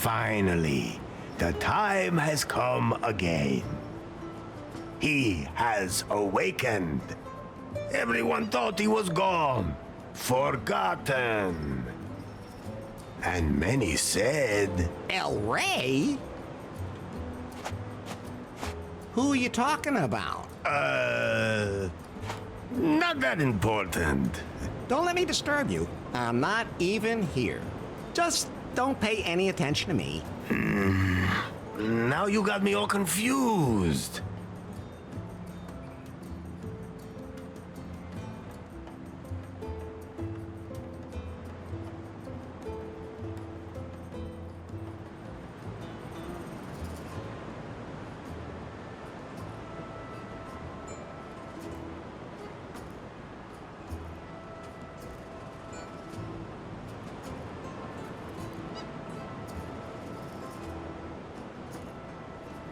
Finally, the time has come again. He has awakened. Everyone thought he was gone, forgotten. And many said, El Rey? Who are you talking about? Not that important. Don't let me disturb you. I'm not even here. Just don't pay any attention to me. Now you got me all confused.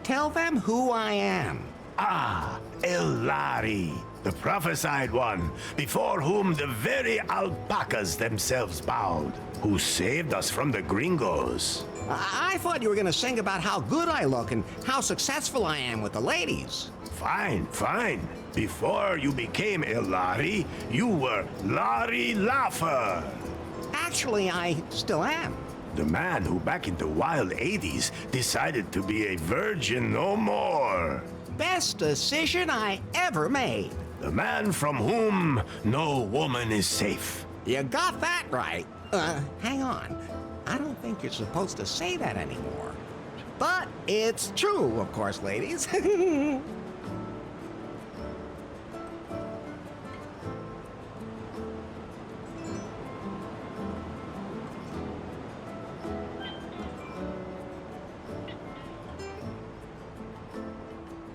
Tell them who I am. Ah, Elari, the prophesied one, before whom the very alpacas themselves bowed, who saved us from the gringos. I thought you were gonna sing about how good I look and how successful I am with the ladies. Fine, fine. Before you became Elari, you were Larry Laugher. Actually, I still am. The man who back in the wild 80s decided to be a virgin no more. Best decision I ever made. The man from whom no woman is safe. You got that right. Hang on. I don't think you're supposed to say that anymore. But it's true, of course, ladies.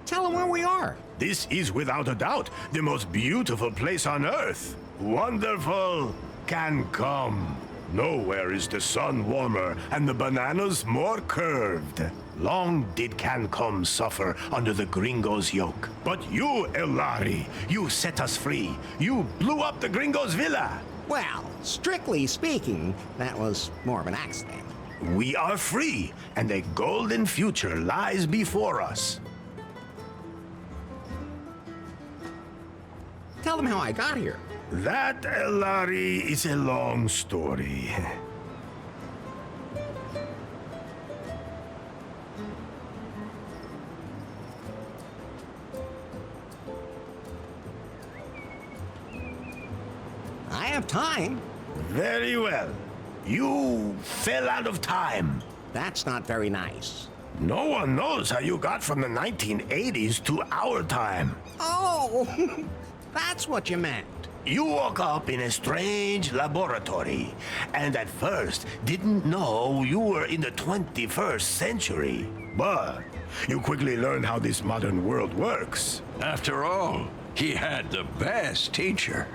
Tell them where we are. This is without a doubt the most beautiful place on earth. Wonderful Cancom. Nowhere is the sun warmer and the bananas more curved. Long did Cancom suffer under the gringos' yoke. But you, Elari, you set us free. You blew up the gringos' villa. Well, strictly speaking, that was more of an accident. We are free, and a golden future lies before us. Tell them how I got here. That, Elari, is a long story. I have time. Very well. You fell out of time. That's not very nice. No one knows how you got from the 1980s to our time. Oh, that's what you meant. You woke up in a strange laboratory, and at first didn't know you were in the 21st century. But you quickly learned how this modern world works. After all, he had the best teacher.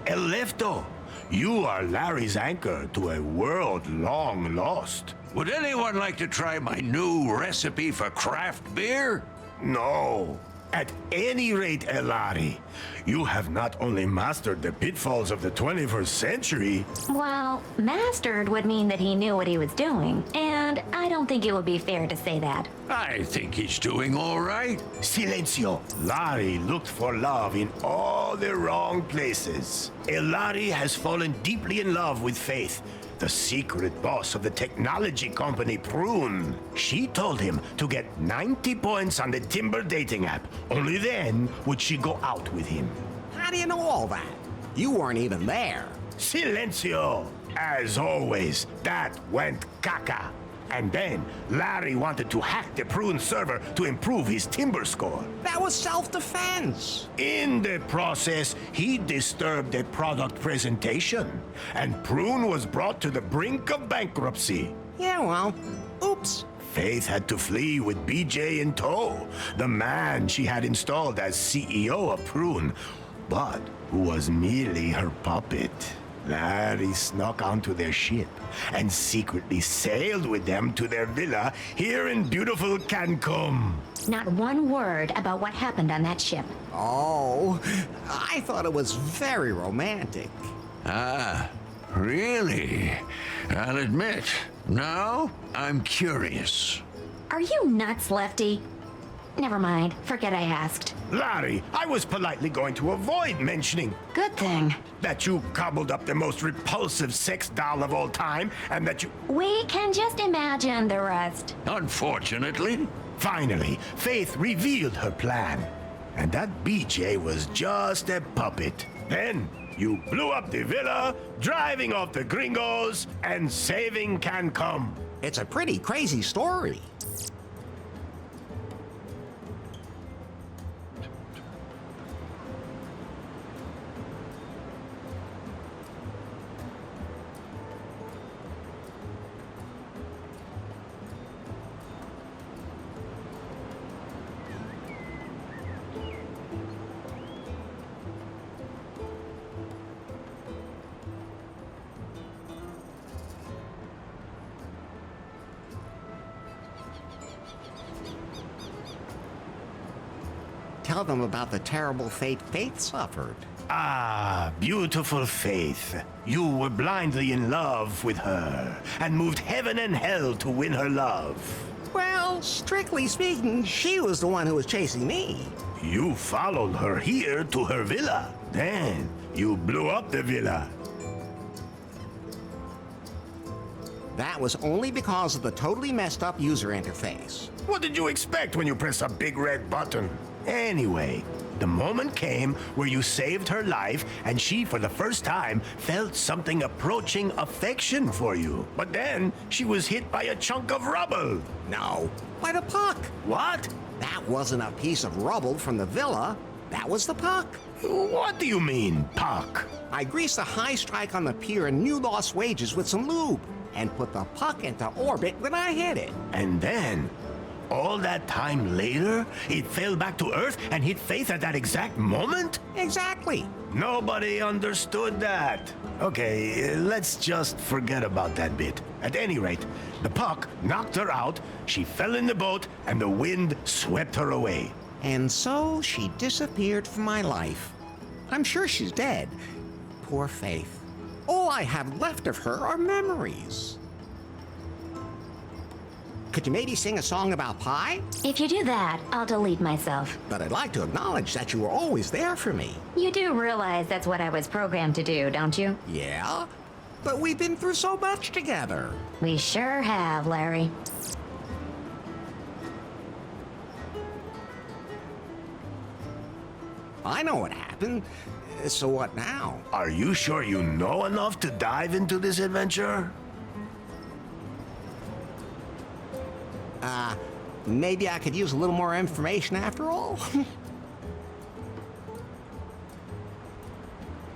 Elefto, you are Larry's anchor to a world long lost. Would anyone like to try my new recipe for craft beer? No. At any rate, Elari, you have not only mastered the pitfalls of the 21st century... Well, mastered would mean that he knew what he was doing, and I don't think it would be fair to say that. I think he's doing all right. Silencio! Larry looked for love in all the wrong places. Elari has fallen deeply in love with Faith, the secret boss of the technology company Prune. She told him to get 90 points on the Timber dating app. Only then would she go out with him. How do you know all that? You weren't even there. Silencio! As always, that went caca. And then Larry wanted to hack the Prune server to improve his timber score. That was self-defense. In the process, he disturbed the product presentation, and Prune was brought to the brink of bankruptcy. Yeah, well, oops. Faith had to flee with BJ in tow, the man she had installed as CEO of Prune, but who was merely her puppet. Larry snuck onto their ship and secretly sailed with them to their villa here in beautiful Cancun. Not one word about what happened on that ship. Oh, I thought it was very romantic. Ah, really? I'll admit, now I'm curious. Are you nuts, Lefty? Never mind. Forget I asked. Larry, I was politely going to avoid mentioning Good thing. that you cobbled up the most repulsive sex doll of all time, and that you... We can just imagine the rest. Unfortunately, Finally, Faith revealed her plan, and that BJ was just a puppet. Then, you blew up the villa, driving off the gringos, and saving Cancun. It's a pretty crazy story. Tell them about the terrible fate Faith suffered. Ah, beautiful Faith. You were blindly in love with her, and moved heaven and hell to win her love. Well, strictly speaking, she was the one who was chasing me. You followed her here to her villa. Then, you blew up the villa. That was only because of the totally messed up user interface. What did you expect when you press a big red button? Anyway, the moment came where you saved her life, and she, for the first time, felt something approaching affection for you. But then, she was hit by a chunk of rubble. No, by the puck. What? That wasn't a piece of rubble from the villa. That was the puck. What do you mean, puck? I greased a high strike on the pier in New Lost Wages with some lube, and put the puck into orbit when I hit it. And then, all that time later, it fell back to Earth and hit Faith at that exact moment? Exactly. Nobody understood that. Okay, let's just forget about that bit. At any rate, the puck knocked her out, she fell in the boat, and the wind swept her away. And so she disappeared from my life. I'm sure she's dead. Poor Faith. All I have left of her are memories. Could you maybe sing a song about pie? If you do that, I'll delete myself. But I'd like to acknowledge that you were always there for me. You do realize that's what I was programmed to do, don't you? Yeah? But we've been through so much together. We sure have, Larry. I know what happened. So what now? Are you sure you know enough to dive into this adventure? Maybe I could use a little more information after all?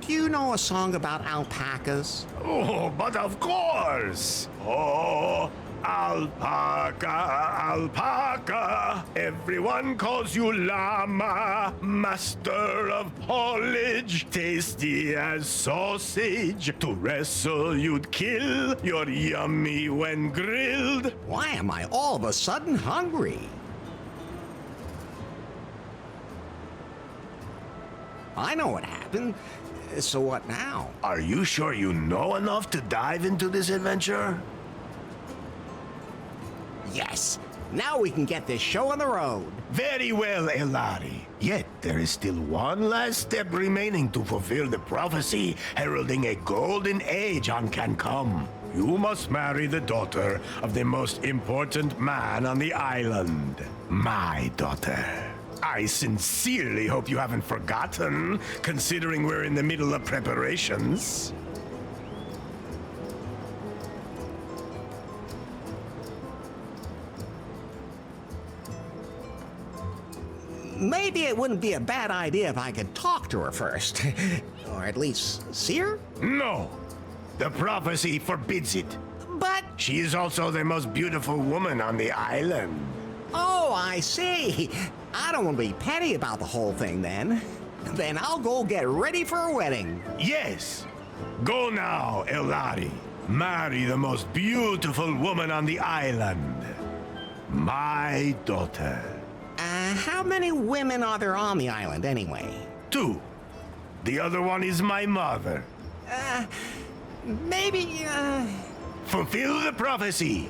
Do you know a song about alpacas? Oh, but of course! Oh, alpaca, alpaca. Everyone calls you llama, master of haulage, tasty as sausage. To wrestle, you'd kill. You're yummy when grilled. Why am I all of a sudden hungry? I know what happened. So what now? Are you sure you know enough to dive into this adventure? Yes. Now we can get this show on the road. Very well, Elari. Yet there is still one last step remaining to fulfill the prophecy heralding a golden age on Cancun. You must marry the daughter of the most important man on the island. My daughter. I sincerely hope you haven't forgotten, considering we're in the middle of preparations. Maybe it wouldn't be a bad idea if I could talk to her first. Or at least see her? No. The prophecy forbids it. But... She is also the most beautiful woman on the island. Oh, I see. I don't want to be petty about the whole thing then. Then I'll go get ready for a wedding. Yes. Go now, Elari. Marry the most beautiful woman on the island. My daughter. How many women are there on the island anyway? 2. The other one is my mother. Maybe, Fulfill the prophecy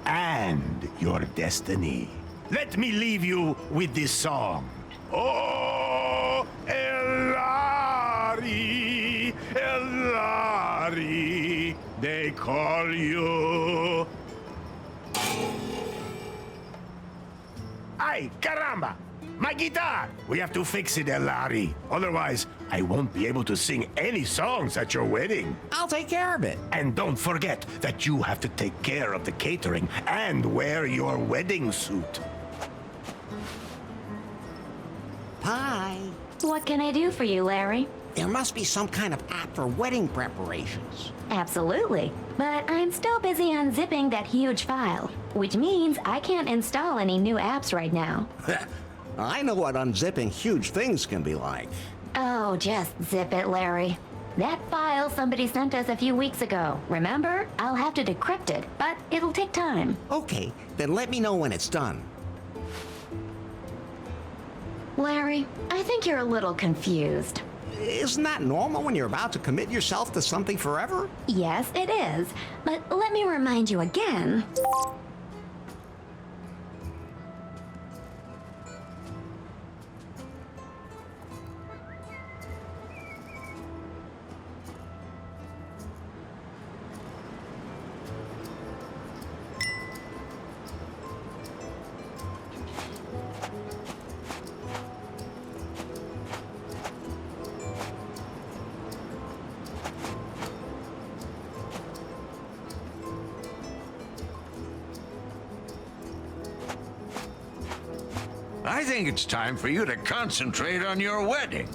and your destiny. Let me leave you with this song. Oh, Elari, Elari, they call you. Ay, caramba! My guitar! We have to fix it, Elari. Otherwise, I won't be able to sing any songs at your wedding. I'll take care of it. And don't forget that you have to take care of the catering and wear your wedding suit. Bye. What can I do for you, Larry? There must be some kind of app for wedding preparations. Absolutely. But I'm still busy unzipping that huge file, which means I can't install any new apps right now. I know what unzipping huge things can be like. Oh, just zip it, Larry. That file somebody sent us a few weeks ago, remember? I'll have to decrypt it, but it'll take time. Okay, then let me know when it's done. Larry, I think you're a little confused. Isn't that normal when you're about to commit yourself to something forever? Yes, it is. But let me remind you again. I think it's time for you to concentrate on your wedding.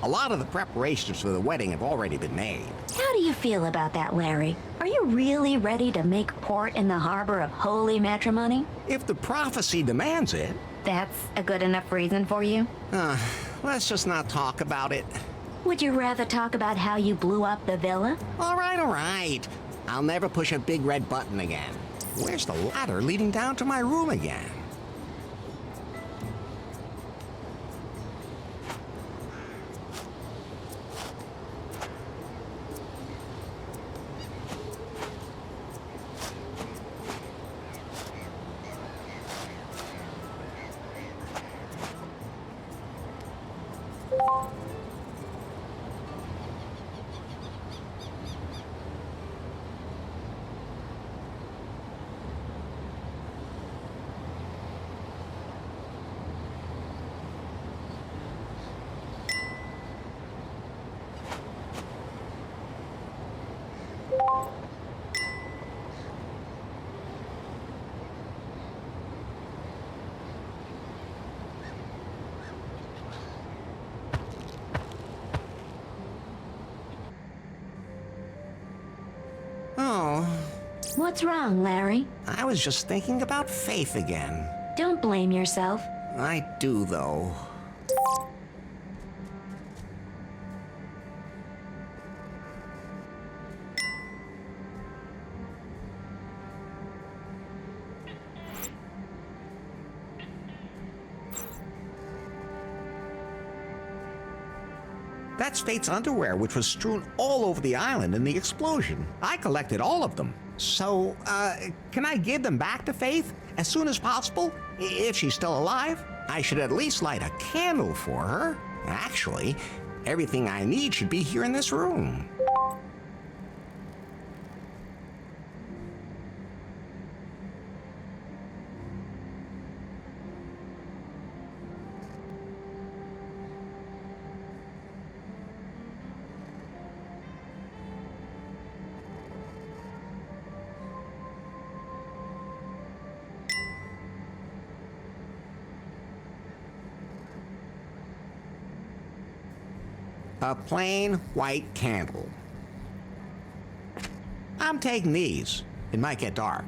A lot of the preparations for the wedding have already been made. How do you feel about that, Larry? Are you really ready to make port in the harbor of holy matrimony? If the prophecy demands it. That's a good enough reason for you? Let's just not talk about it. Would you rather talk about how you blew up the villa? All right. I'll never push a big red button again. Where's the ladder leading down to my room again? What's wrong, Larry? I was just thinking about Faith again. Don't blame yourself. I do, though. That's Fate's underwear, which was strewn all over the island in the explosion. I collected all of them. So, can I give them back to Faith as soon as possible? If she's still alive? I should at least light a candle for her. Actually, everything I need should be here in this room. A plain white candle. I'm taking these. It might get dark.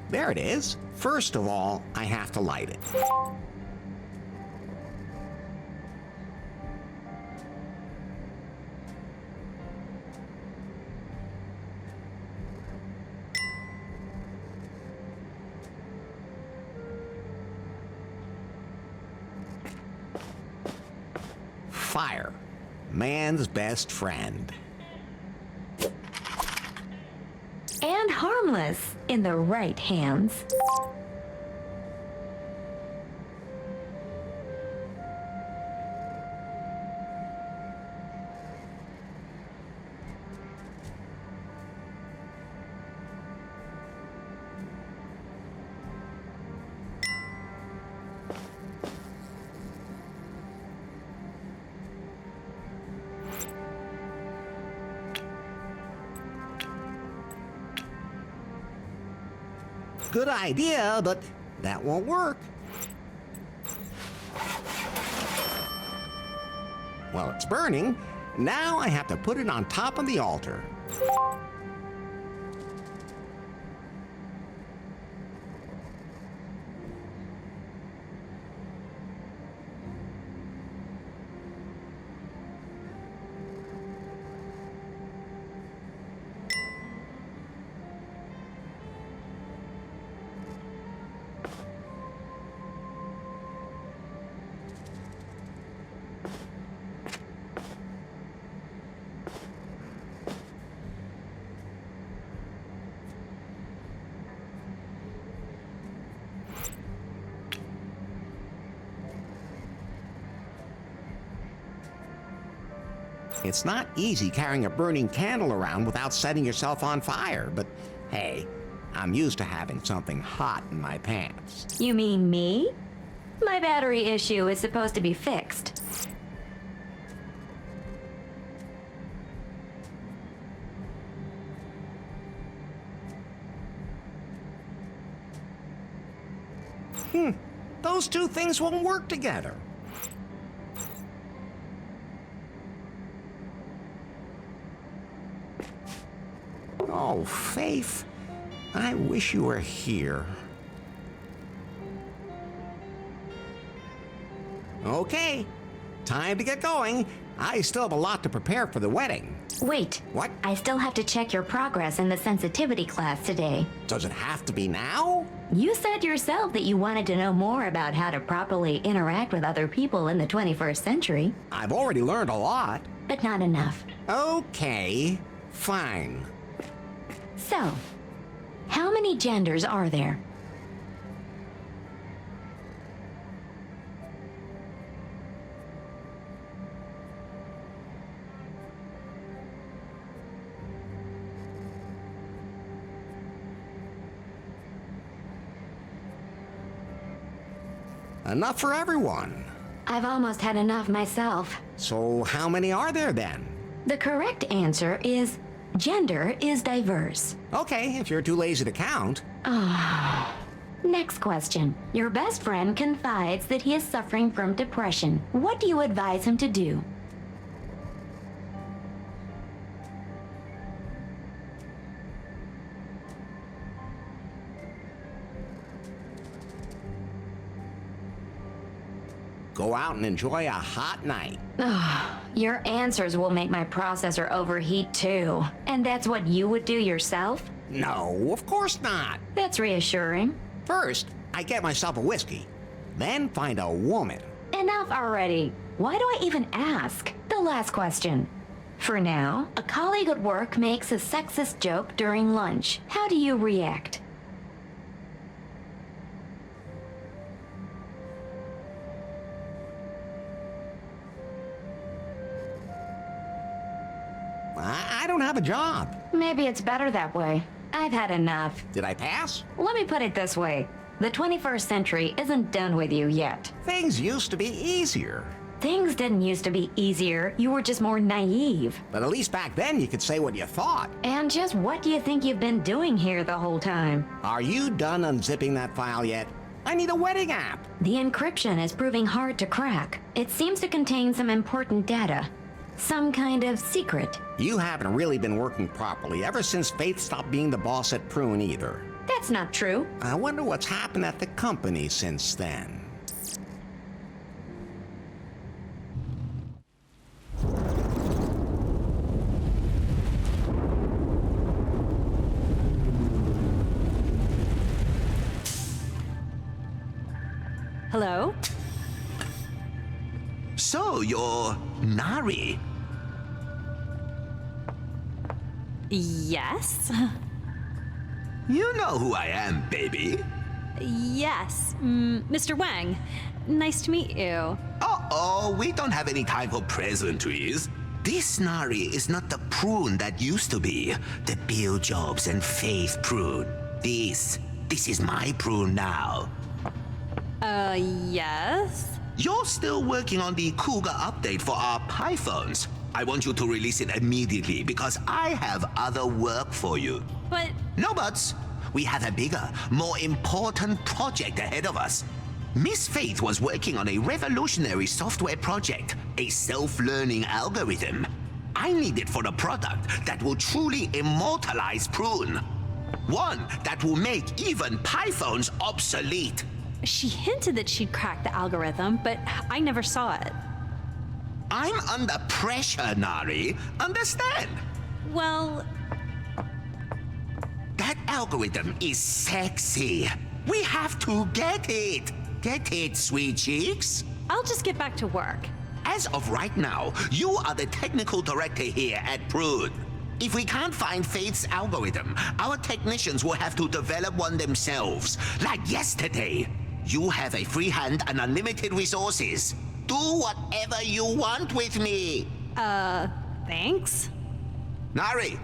There it is. First of all, I have to light it. Fire, man's best friend. And harmless in the right hands. Good idea, but that won't work. Well, it's burning. Now I have to put it on top of the altar. It's not easy carrying a burning candle around without setting yourself on fire, but hey, I'm used to having something hot in my pants. You mean me? My battery issue is supposed to be fixed. Those two things won't work together. Oh, Faith, I wish you were here. Okay, time to get going. I still have a lot to prepare for the wedding. Wait. What? I still have to check your progress in the sensitivity class today. Does it have to be now? You said yourself that you wanted to know more about how to properly interact with other people in the 21st century, I've already learned a lot. but not enough. Okay, fine. So, how many genders are there? Enough for everyone. I've almost had enough myself. So how many are there then? The correct answer is gender is diverse. Okay, if you're too lazy to count. Next question. Your best friend confides that he is suffering from depression. What do you advise him to do? Go out and enjoy a hot night. Your answers will make my processor overheat too. And that's what you would do yourself? No, of course not. That's reassuring. First, I get myself a whiskey. Then find a woman. Enough already. Why do I even ask? The last question. For now, a colleague at work makes a sexist joke during lunch. How do you react? I don't have a job. Maybe it's better that way. I've had enough. Did I pass? Let me put it this way. The 21st century isn't done with you yet. Things used to be easier. Things didn't used to be easier. You were just more naive. But at least back then you could say what you thought. And just what do you think you've been doing here the whole time? Are you done unzipping that file yet? I need a wedding app. The encryption is proving hard to crack. It seems to contain some important data. Some kind of secret. You haven't really been working properly ever since Faith stopped being the boss at Prune either. That's not true. I wonder what's happened at the company since then. Hello? So, you're Nari. Yes? You know who I am, baby. Yes. Mr. Wang. Nice to meet you. Uh-oh, we don't have any time for pleasantries. This Nari is not the Prune that used to be. The Bill Jobs and Faith Prune. This is my Prune now. Yes? You're still working on the Cougar update for our Pythons. I want you to release it immediately because I have other work for you. But No buts. We have a bigger, more important project ahead of us. Miss Faith was working on a revolutionary software project, a self-learning algorithm. I need it for a product that will truly immortalize Prune. One that will make even Pythons obsolete. she hinted that she'd cracked the algorithm, but I never saw it. I'm under pressure, Nari. Understand? Well, That algorithm is sexy. We have to get it. Get it, sweet cheeks? I'll just get back to work. As of right now, you are the technical director here at Prune. If we can't find Faith's algorithm, our technicians will have to develop one themselves, like yesterday. You have a free hand and unlimited resources. Do whatever you want with me. thanks. Nari,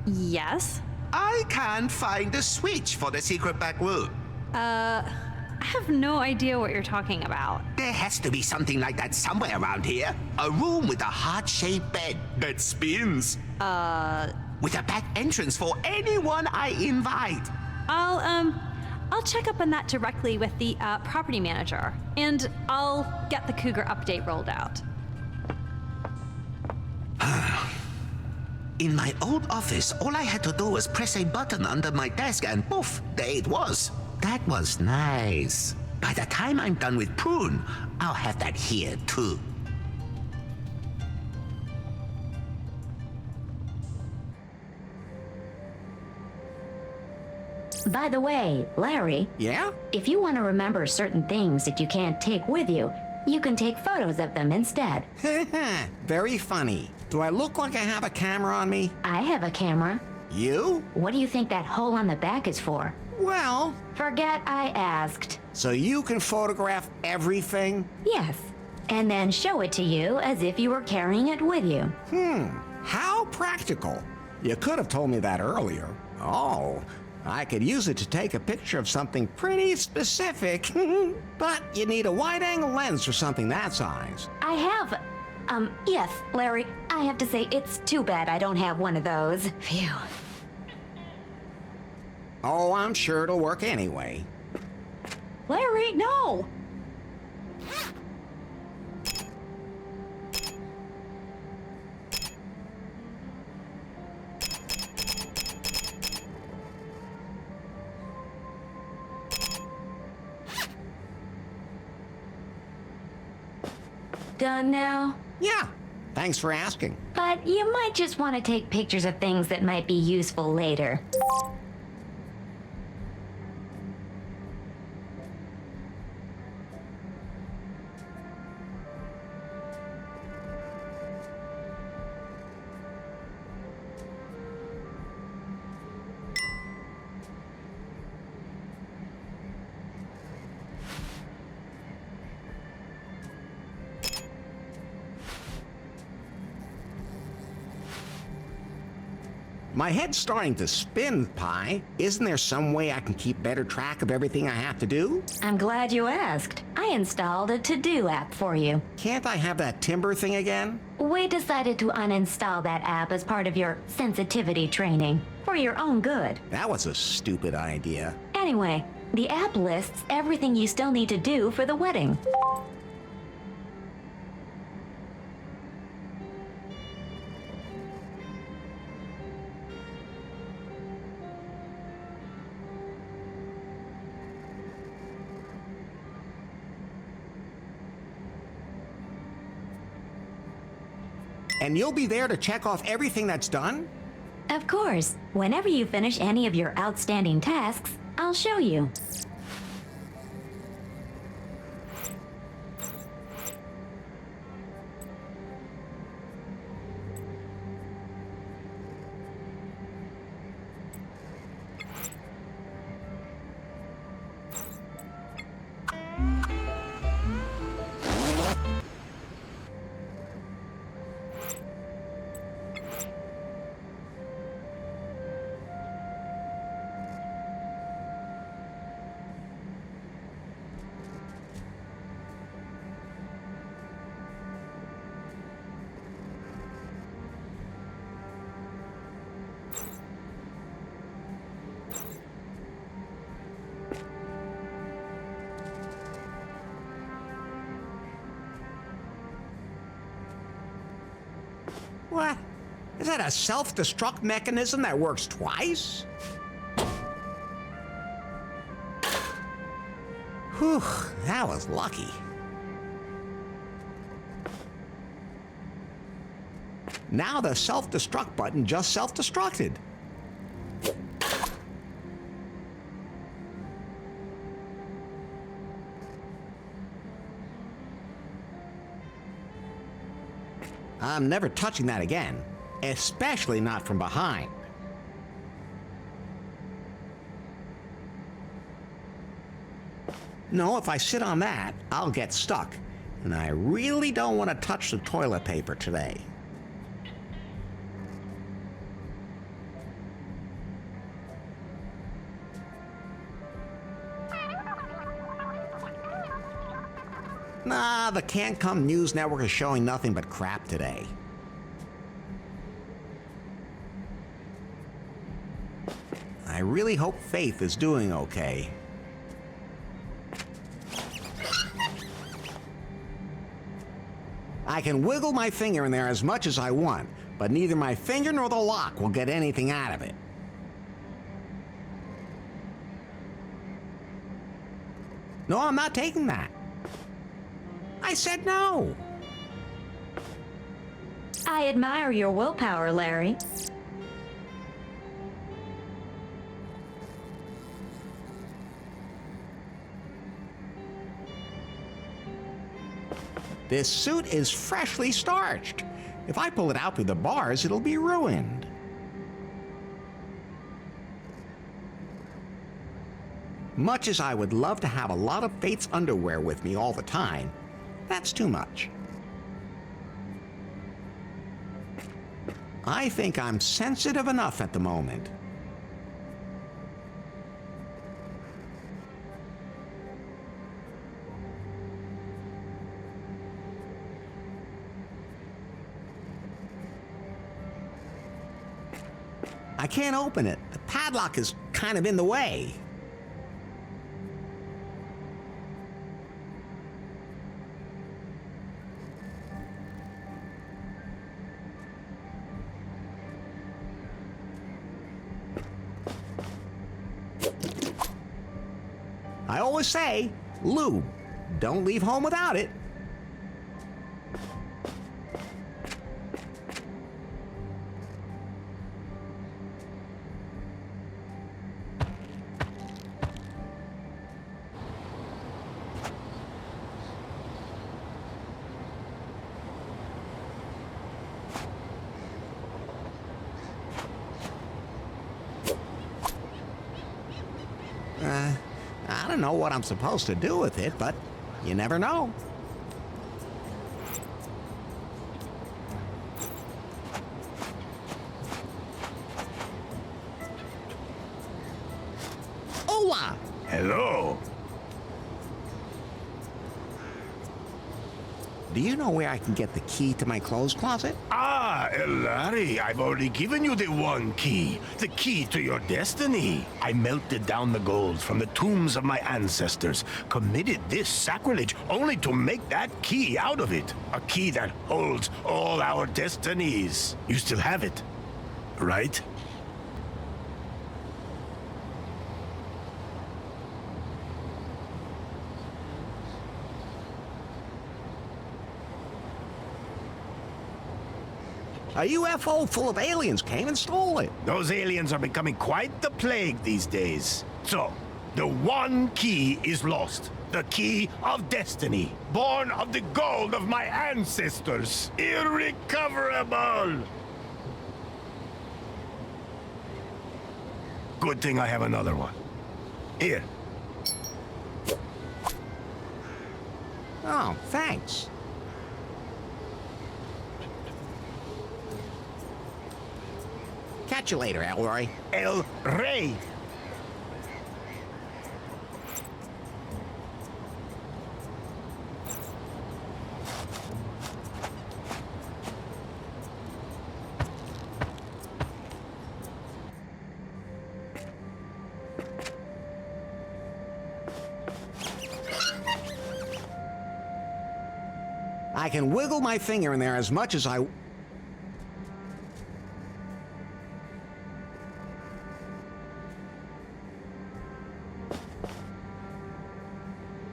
Yes? I can't find the switch for the secret back room. I have no idea what you're talking about. There has to be something like that somewhere around here. A room with a heart-shaped bed that spins. With a back entrance for anyone I invite. I'll check up on that directly with the property manager, and I'll get the Cougar update rolled out. In my old office, all I had to do was press a button under my desk and poof, there it was. That was nice. By the time I'm done with Prune, I'll have that here too. By the way, Larry, Yeah? if you want to remember certain things that you can't take with you, you can take photos of them instead. Very funny. Do I look like I have a camera on me? I have a camera. You? What do you think that hole on the back is for? Well, Forget I asked. so you can photograph everything? Yes. And then show it to you as if you were carrying it with you. How practical. You could have told me that earlier. Oh, I could use it to take a picture of something pretty specific. But you need a wide-angle lens for something that size. I have. Yes, Larry, I have to say it's too bad I don't have one of those. Phew. Oh, I'm sure it'll work anyway. Larry, no! Done now? Yeah, thanks for asking. But you might just want to take pictures of things that might be useful later. My head's starting to spin, Pi. Isn't there some way I can keep better track of everything I have to do? I'm glad you asked. I installed a to-do app for you. Can't I have that timber thing again? We decided to uninstall that app as part of your sensitivity training, for your own good. That was a stupid idea. Anyway, the app lists everything you still need to do for the wedding. And you'll be there to check off everything that's done? Of course, whenever you finish any of your outstanding tasks, I'll show you. What? Is that a self-destruct mechanism that works twice? Whew, that was lucky. Now the self-destruct button just self-destructed. I'm never touching that again, especially not from behind. No, if I sit on that, I'll get stuck, and I really don't want to touch the toilet paper today. Nah, the Can't Come News Network is showing nothing but crap today. I really hope Faith is doing okay. I can wiggle my finger in there as much as I want, but neither my finger nor the lock will get anything out of it. No, I'm not taking that. I said no. I admire your willpower, Larry. This suit is freshly starched. If I pull it out through the bars, it'll be ruined. Much as I would love to have a lot of Faith's underwear with me all the time, that's too much. I think I'm sensitive enough at the moment. I can't open it. The padlock is kind of in the way. I always say, lube. Don't leave home without it. I don't know what I'm supposed to do with it, but you never know. Hola! Hello. Do you know where I can get the key to my clothes closet? Ah, Larry, I've already given you the one key. The key to your destiny. I melted down the gold from the tombs of my ancestors, committed this sacrilege only to make that key out of it. A key that holds all our destinies. You still have it, right? A UFO full of aliens came and stole it. Those aliens are becoming quite the plague these days. So, the one key is lost. The key of destiny. Born of the gold of my ancestors. Irrecoverable! Good thing I have another one. Here. Oh, thanks. Catch you later, Elroy. El Rey. I can wiggle my finger in there as much as I...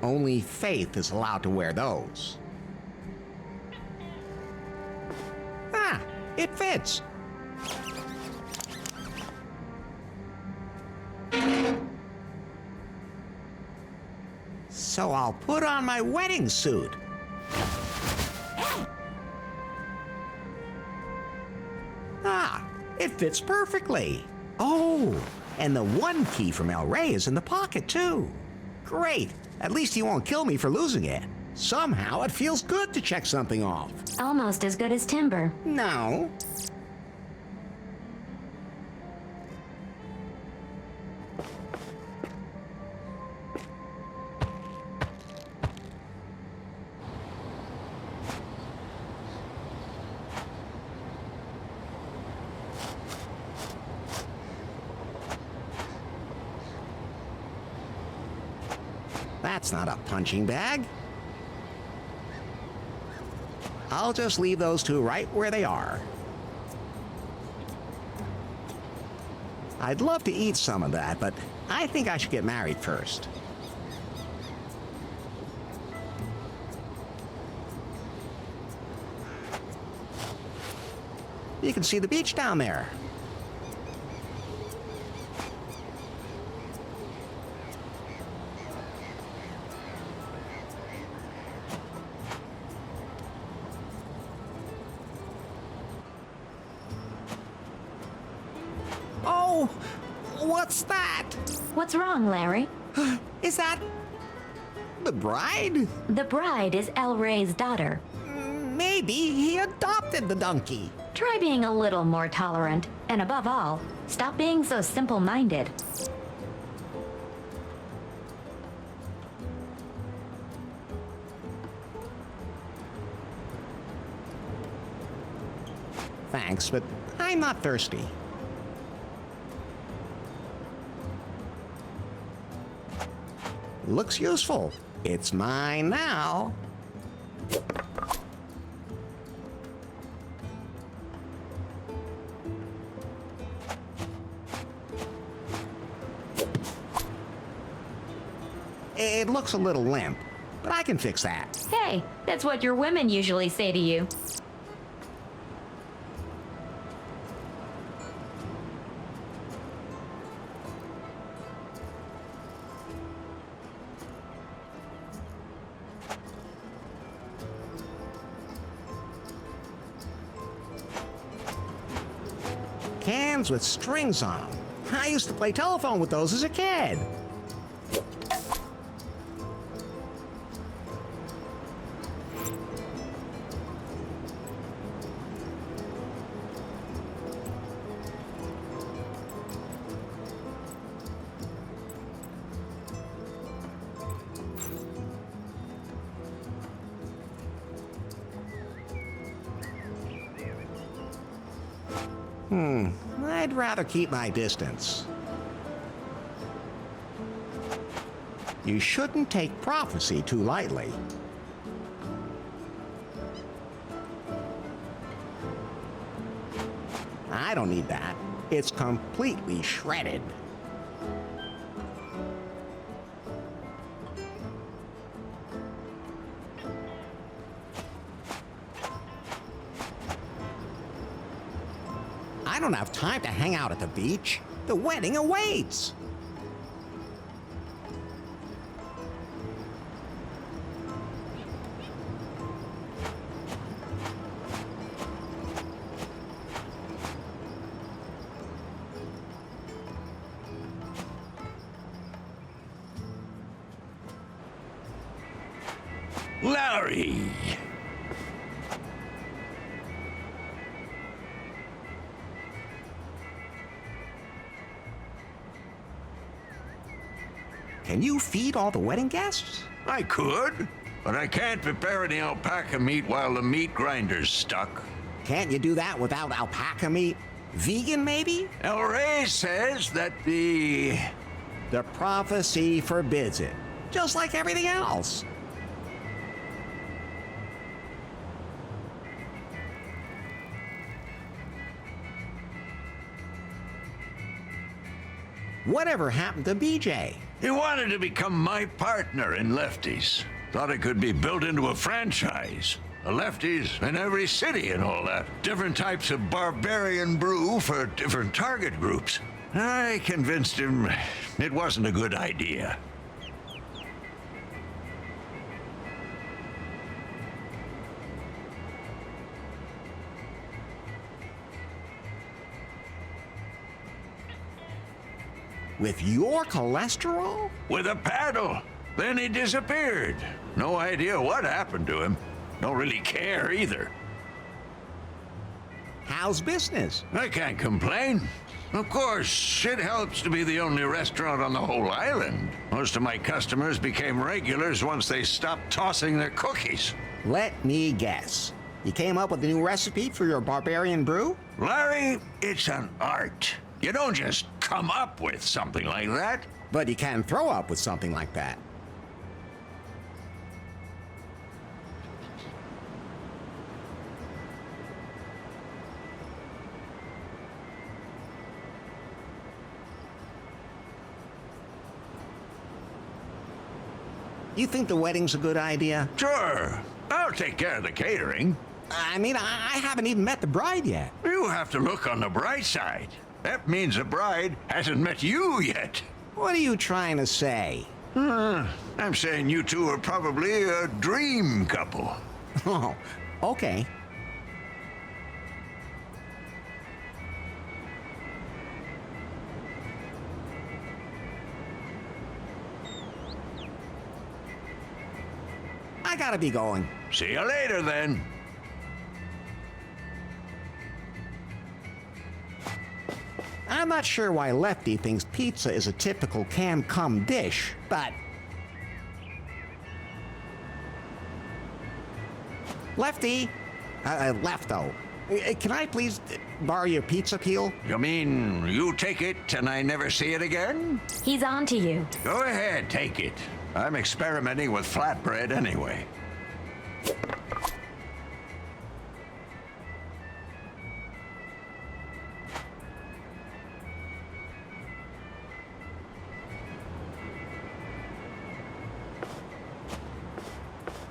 Only Faith is allowed to wear those. Ah, it fits. So I'll put on my wedding suit. Ah, it fits perfectly. Oh, and the one key from El Rey is in the pocket, too. Great. At least he won't kill me for losing it. Somehow it feels good to check something off. Almost as good as timber. No. That's not a punching bag. I'll just leave those two right where they are. I'd love to eat some of that, but I think I should get married first. You can see the beach down there. Oh, what's that? What's wrong, Larry? Is that the bride? The bride is El Rey's daughter. Maybe he adopted the donkey. Try being a little more tolerant, and above all, stop being so simple-minded. Thanks, but I'm not thirsty. Looks useful. It's mine now. It looks a little limp, but I can fix that. Hey, that's what your women usually say to you. Cans with strings on them. I used to play telephone with those as a kid. I'd rather keep my distance. You shouldn't take prophecy too lightly. I don't need that. It's completely shredded. I don't have time to hang out at the beach. The wedding awaits. Larry! Can you feed all the wedding guests? I could, but I can't prepare any alpaca meat while the meat grinder's stuck. Can't you do that without alpaca meat? Vegan, maybe? El Rey says that the prophecy forbids it, just like everything else. Whatever happened to BJ? He wanted to become my partner in Lefties. Thought it could be built into a franchise. A Lefties in every city and all that. Different types of barbarian brew for different target groups. I convinced him it wasn't a good idea. With your cholesterol? With a paddle. Then he disappeared. No idea what happened to him. Don't really care either. How's business? I can't complain. Of course, it helps to be the only restaurant on the whole island. Most of my customers became regulars once they stopped tossing their cookies. Let me guess. You came up with a new recipe for your barbarian brew? Larry, it's an art. You don't just come up with something like that. But you can throw up with something like that. You think the wedding's a good idea? Sure. I'll take care of the catering. I mean, I haven't even met the bride yet. You have to look on the bright side. That means the bride hasn't met you yet. What are you trying to say? I'm saying you two are probably a dream couple. Oh, okay. I gotta be going. See you later, then. I'm not sure why Lefty thinks pizza is a typical can-cum dish, but... Lefty! Lefto. Can I please borrow your pizza peel? You mean you take it and I never see it again? He's on to you. Go ahead, take it. I'm experimenting with flatbread anyway.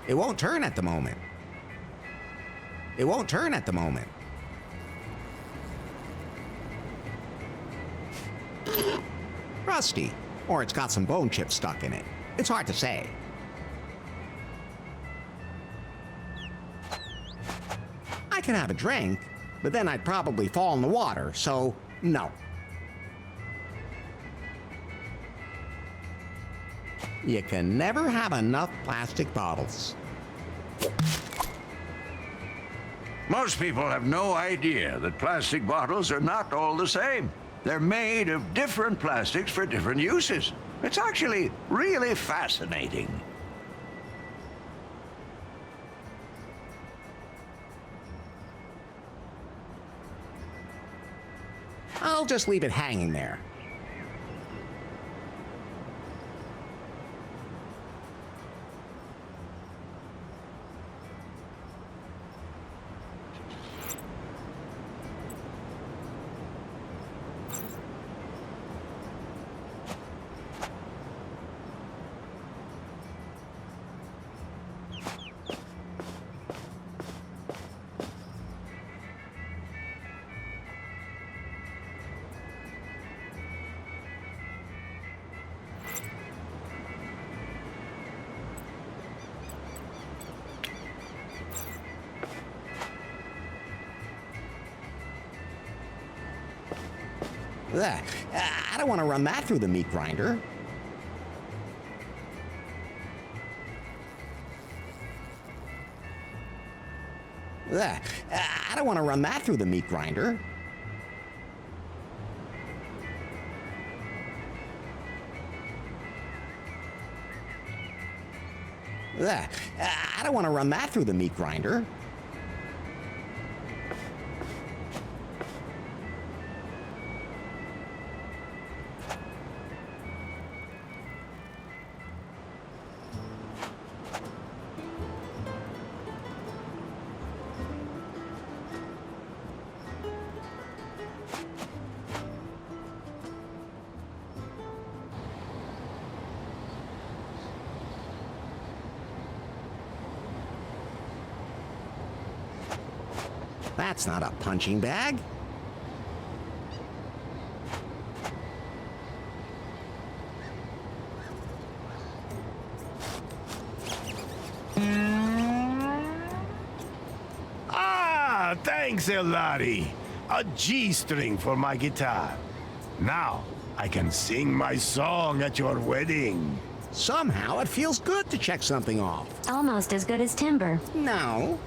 It won't turn at the moment. It won't turn at the moment. Rusty. Or it's got some bone chips stuck in it. It's hard to say. I can have a drink, but then I'd probably fall in the water, so no. You can never have enough plastic bottles. Most people have no idea that plastic bottles are not all the same. They're made of different plastics for different uses. It's actually really fascinating. I'll just leave it hanging there. Ugh, I don't want to run that through the meat grinder. Ugh, I don't want to run that through the meat grinder. Ugh, I don't want to run that through the meat grinder. That's not a punching bag. Ah, thanks, Elari. A G-string for my guitar. Now, I can sing my song at your wedding. Somehow it feels good to check something off. Almost as good as timber. No.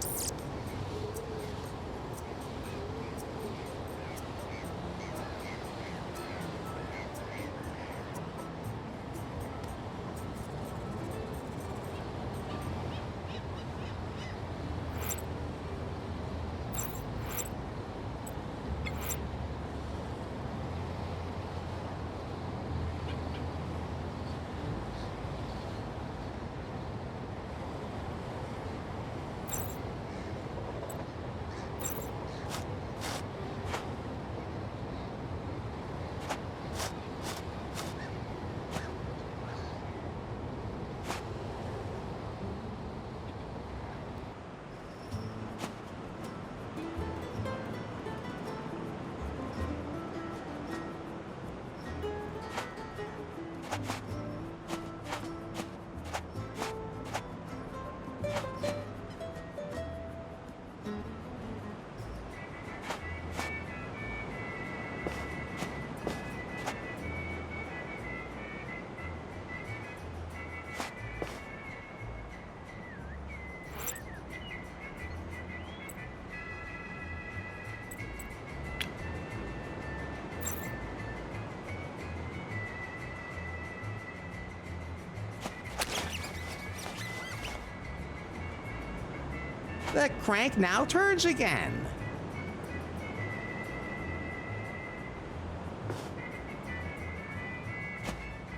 The crank now turns again.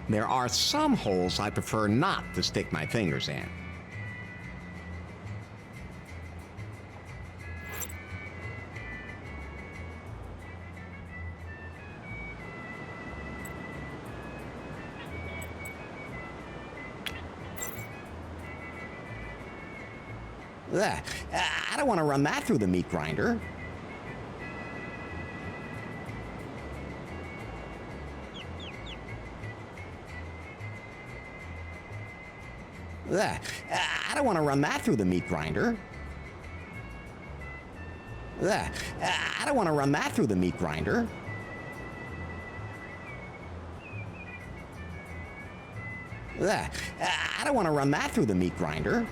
There are some holes I prefer not to stick my fingers in. I don't want to run that through the meat grinder. I don't want to run that through the meat grinder. I don't want to run that through the meat grinder. I don't want to run that through the meat grinder.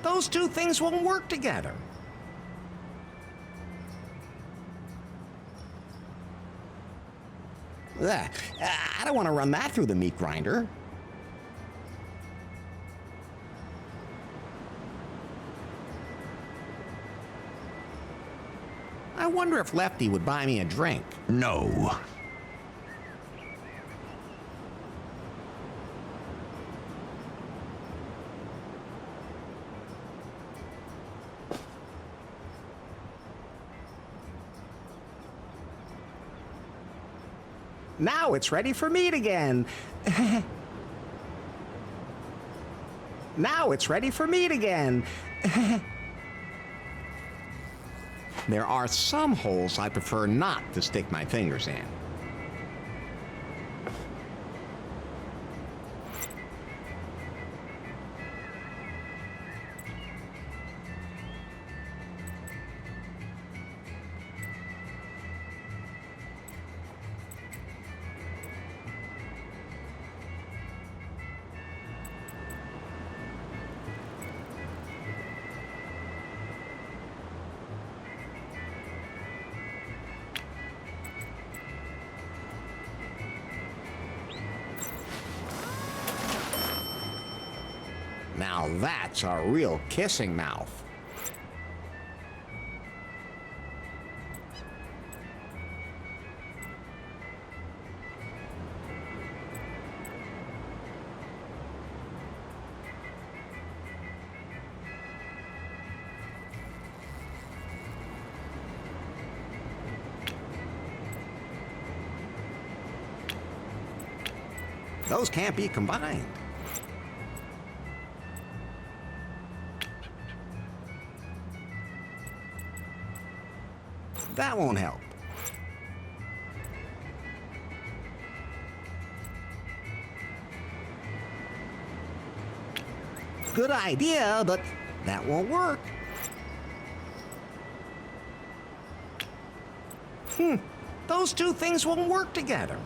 Those two things won't work together. I don't want to run that through the meat grinder. I wonder if Lefty would buy me a drink. No. Now it's ready for meat again. Now it's ready for meat again. There are some holes I prefer not to stick my fingers in. Now that's a real kissing mouth. Those can't be combined. That won't help. Good idea, but that won't work. Those two things won't work together.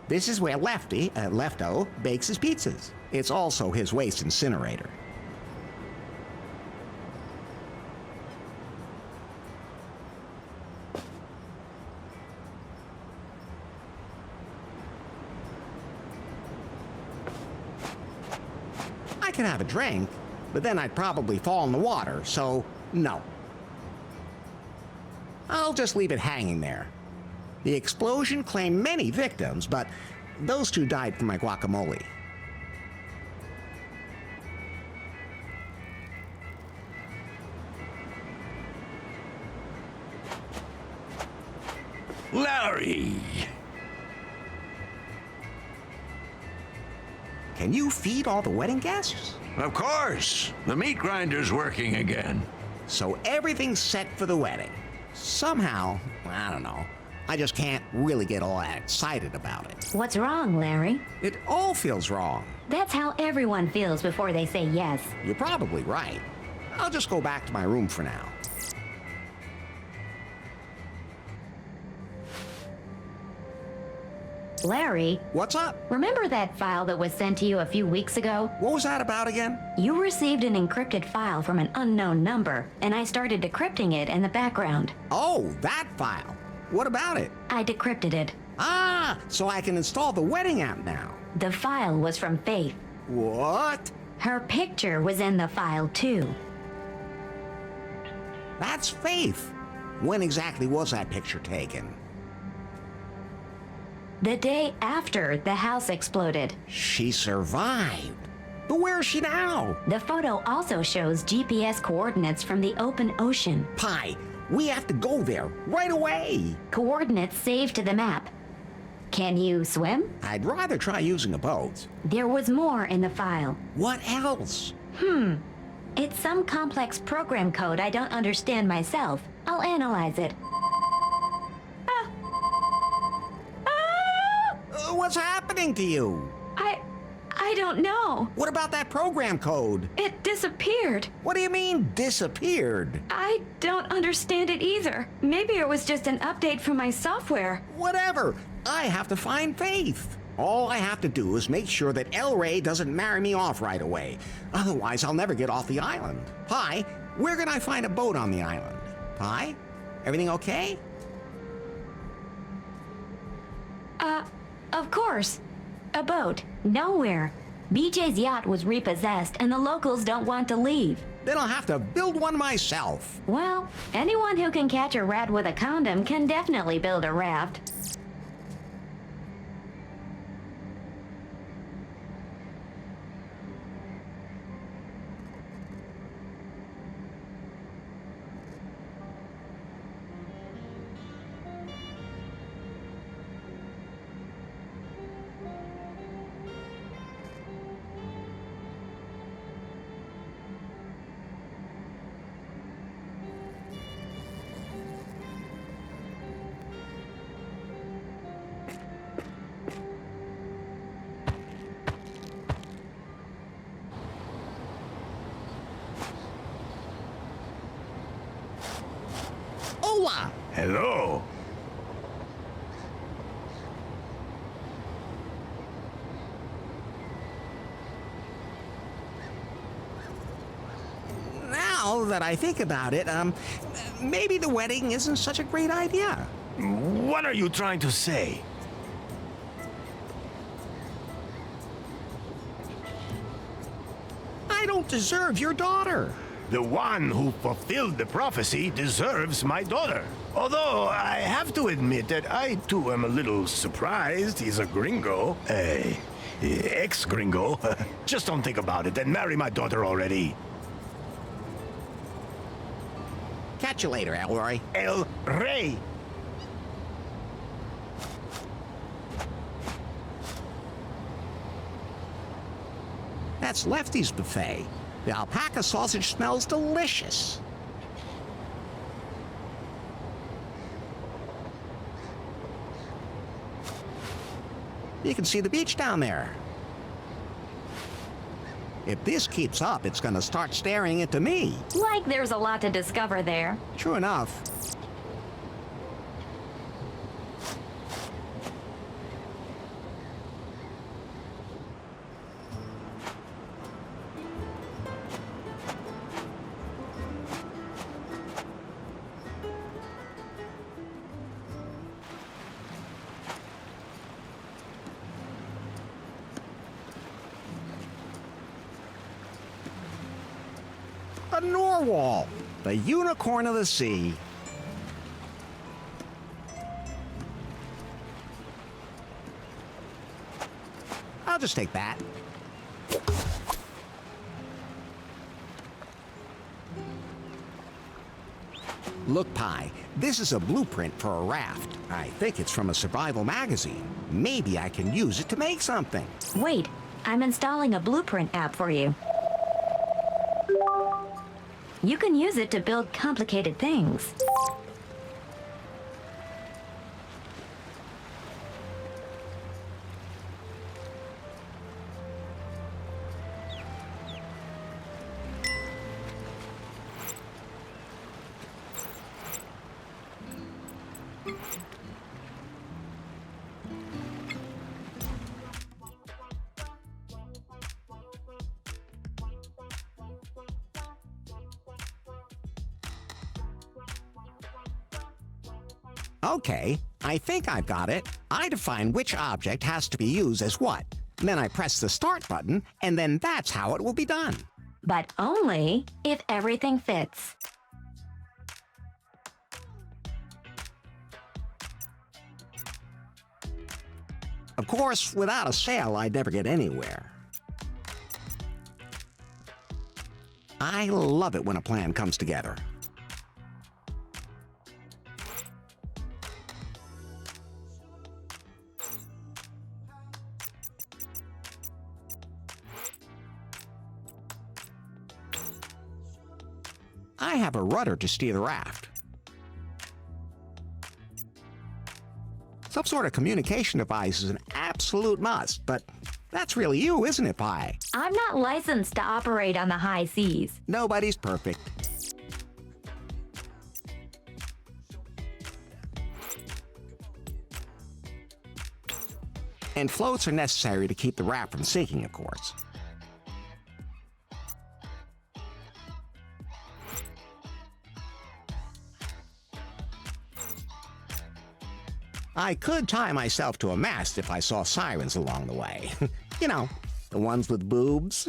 This is where Lefty, Lefto, bakes his pizzas. It's also his waste incinerator. I could have a drink, but then I'd probably fall in the water, so no. I'll just leave it hanging there. The explosion claimed many victims, but those two died from my guacamole. Larry! Can you feed all the wedding guests? Of course! The meat grinder's working again. So everything's set for the wedding. Somehow, I don't know, I just can't really get all that excited about it. What's wrong, Larry? It all feels wrong. That's how everyone feels before they say yes. You're probably right. I'll just go back to my room for now. Larry, What's up? remember that file that was sent to you a few weeks ago? What was that about again? You received an encrypted file from an unknown number, and I started decrypting it in the background. Oh, that file. What about it? I decrypted it. Ah, so I can install the wedding app now. The file was from Faith. What? Her picture was in the file, too. That's Faith. When exactly was that picture taken? The day after the house exploded. She survived. But where is she now? The photo also shows GPS coordinates from the open ocean. Pi, we have to go there right away. Coordinates saved to the map. Can you swim? I'd rather try using a boat. There was more in the file. What else? It's some complex program code I don't understand myself. I'll analyze it. What's happening to you? I don't know. What about that program code? It disappeared. What do you mean, disappeared? I don't understand it either. Maybe it was just an update from my software. Whatever. I have to find Faith. All I have to do is make sure that El Rey doesn't marry me off right away. Otherwise, I'll never get off the island. Pi, where can I find a boat on the island? Pi, everything okay? Of course. A boat. Nowhere. BJ's yacht was repossessed and the locals don't want to leave. Then I'll have to build one myself. Well, anyone who can catch a rat with a condom can definitely build a raft. Hola! Hello. Now that I think about it, maybe the wedding isn't such a great idea. What are you trying to say? I don't deserve your daughter. The one who fulfilled the prophecy deserves my daughter. Although I have to admit that I too am a little surprised he's a gringo. Ex-gringo. Just don't think about it and marry my daughter already. Catch you later, Elroy. El Rey. That's Lefty's buffet. The alpaca sausage smells delicious. You can see the beach down there. If this keeps up, it's gonna start staring into me. Like there's a lot to discover there. True enough. A narwhal, the unicorn of the sea. I'll just take that. Look, Pi, this is a blueprint for a raft. I think it's from a survival magazine. Maybe I can use it to make something. Wait, I'm installing a blueprint app for you. You can use it to build complicated things. Okay, I think I've got it. I define which object has to be used as what. Then I press the start button, and then that's how it will be done. But only if everything fits. Of course, without a sail, I'd never get anywhere. I love it when a plan comes together. I have a rudder to steer the raft. Some sort of communication device is an absolute must, but that's really you, isn't it, Pi? I'm not licensed to operate on the high seas. Nobody's perfect. And floats are necessary to keep the raft from sinking, of course. I could tie myself to a mast if I saw sirens along the way. You know, the ones with boobs.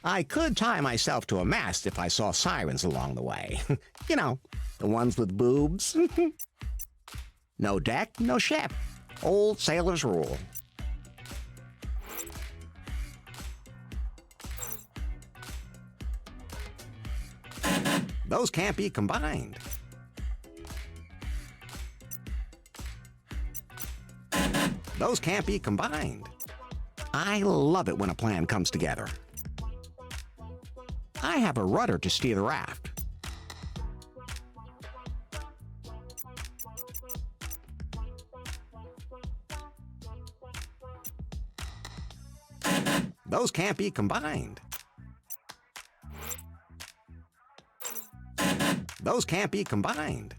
I could tie myself to a mast if I saw sirens along the way. You know, the ones with boobs. No deck, no ship. Old sailor's rule. Those can't be combined. Those can't be combined. I love it when a plan comes together. I have a rudder to steer the raft. Those can't be combined. Those can't be combined.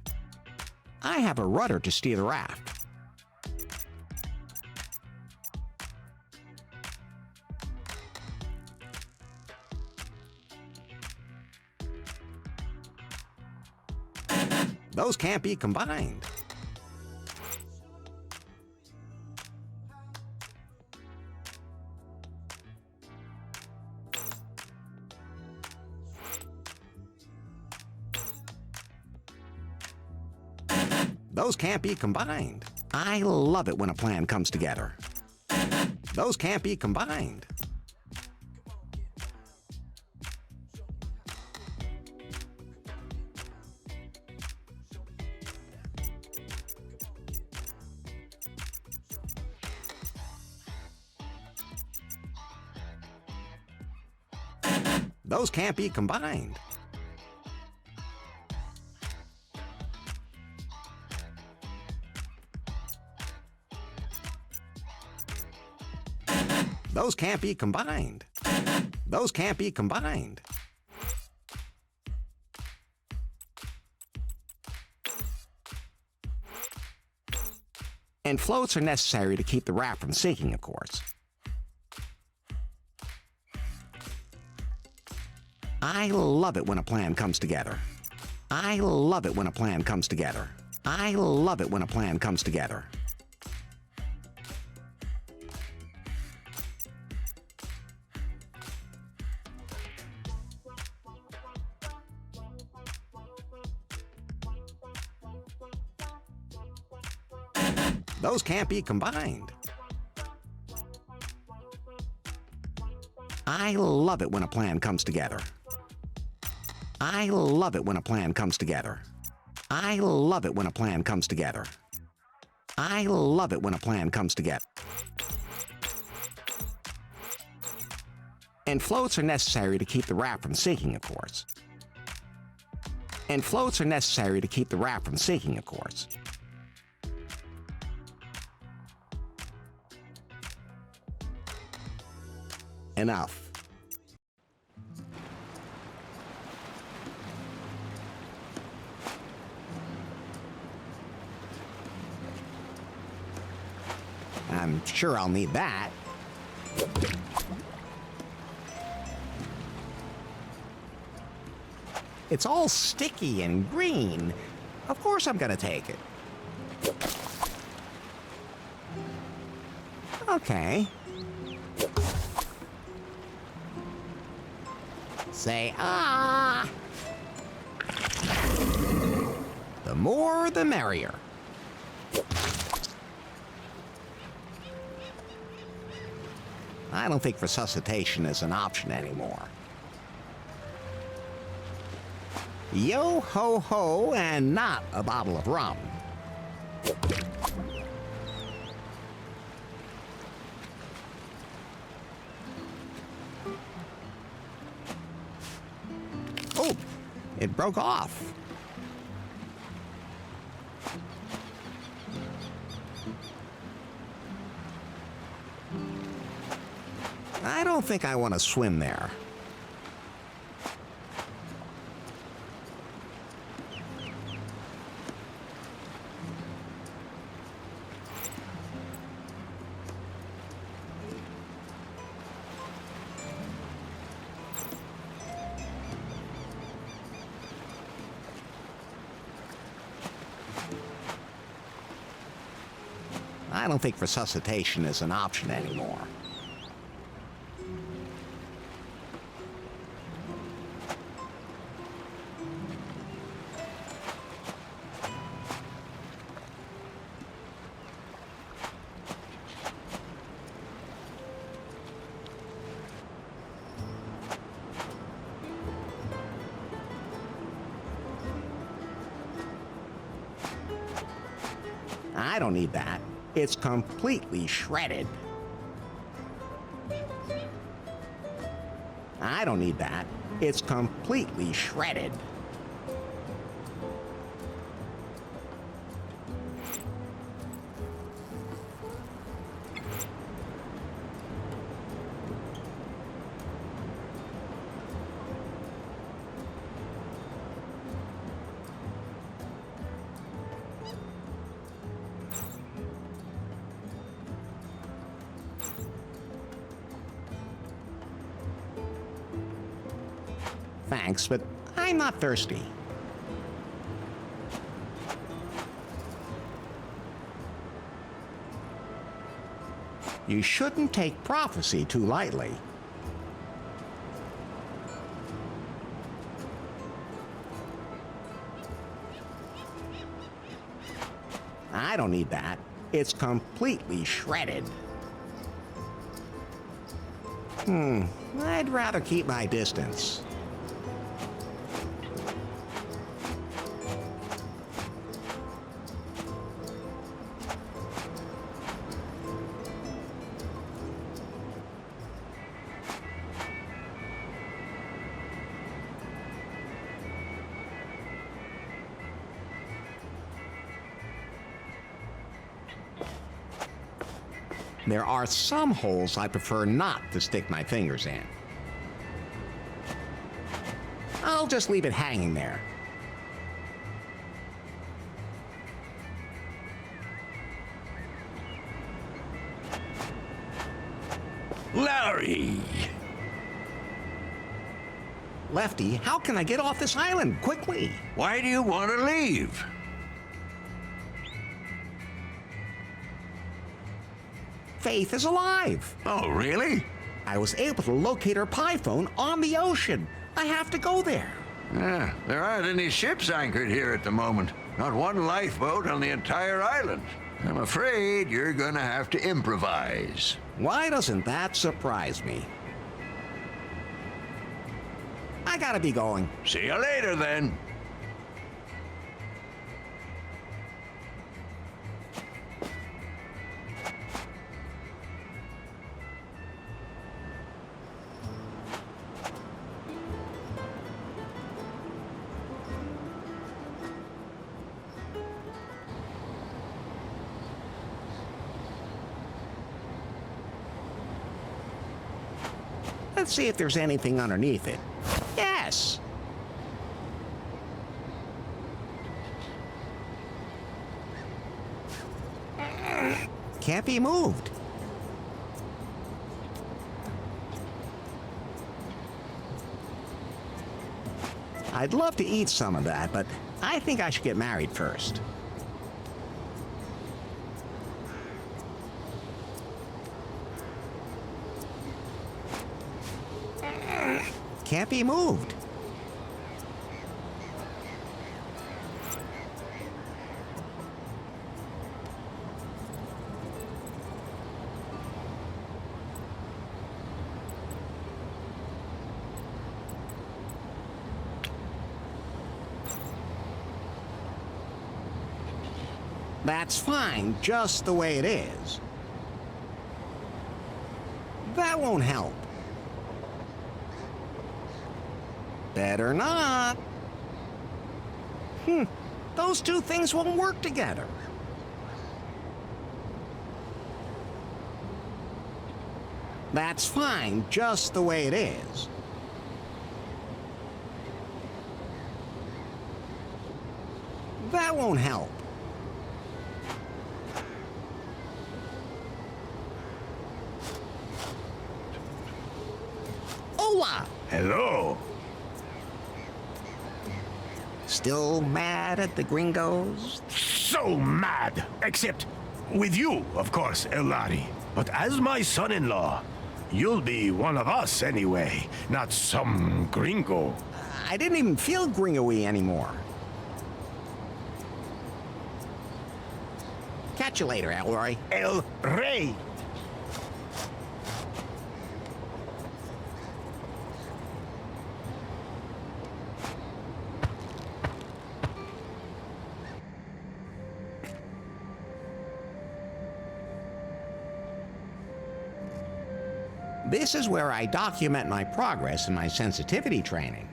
I have a rudder to steer the raft. Those can't be combined. Those can't be combined. I love it when a plan comes together. Those can't be combined. Those can't be combined. Those can't be combined. Those can't be combined. And floats are necessary to keep the raft from sinking, of course. I love it when a plan comes together. I love it when a plan comes together. I love it when a plan comes together. Those can't be combined. I love it when a plan comes together. I love it when a plan comes together. I love it when a plan comes together. I love it when a plan comes together. And floats are necessary to keep the raft from sinking, of course. And floats are necessary to keep the raft from sinking, of course. Enough. I'm sure I'll need that. It's all sticky and green. Of course I'm gonna take it. Okay. Say ah. The more, the merrier. I don't think resuscitation is an option anymore. Yo ho ho, and not a bottle of rum. Oh, it broke off. I don't think I want to swim there. I don't think resuscitation is an option anymore. I don't need that. It's completely shredded. I don't need that. It's completely shredded. Thanks, but I'm not thirsty. You shouldn't take prophecy too lightly. I don't need that. It's completely shredded. I'd rather keep my distance. There are some holes I prefer not to stick my fingers in. I'll just leave it hanging there. Larry! Lefty, how can I get off this island quickly? Why do you want to leave? Faith is alive. Oh, really? I was able to locate her pie phone on the ocean. I have to go there. Yeah, there aren't any ships anchored here at the moment. Not one lifeboat on the entire island. I'm afraid you're gonna have to improvise. Why doesn't that surprise me? I gotta be going. See you later, then. Let's see if there's anything underneath it. Yes! Can't be moved. I'd love to eat some of that, but I think I should get married first. Can't be moved. That's fine, just the way it is. That won't help. Better not. Those two things won't work together. That's fine, just the way it is. That won't help. Hola! Hello. Still mad at the gringos? So mad. Except with you, of course, Elari. But as my son-in-law, you'll be one of us anyway, not some gringo. I didn't even feel gringo-y anymore. Catch you later, Elroy. El Rey. This is where I document my progress in my sensitivity training.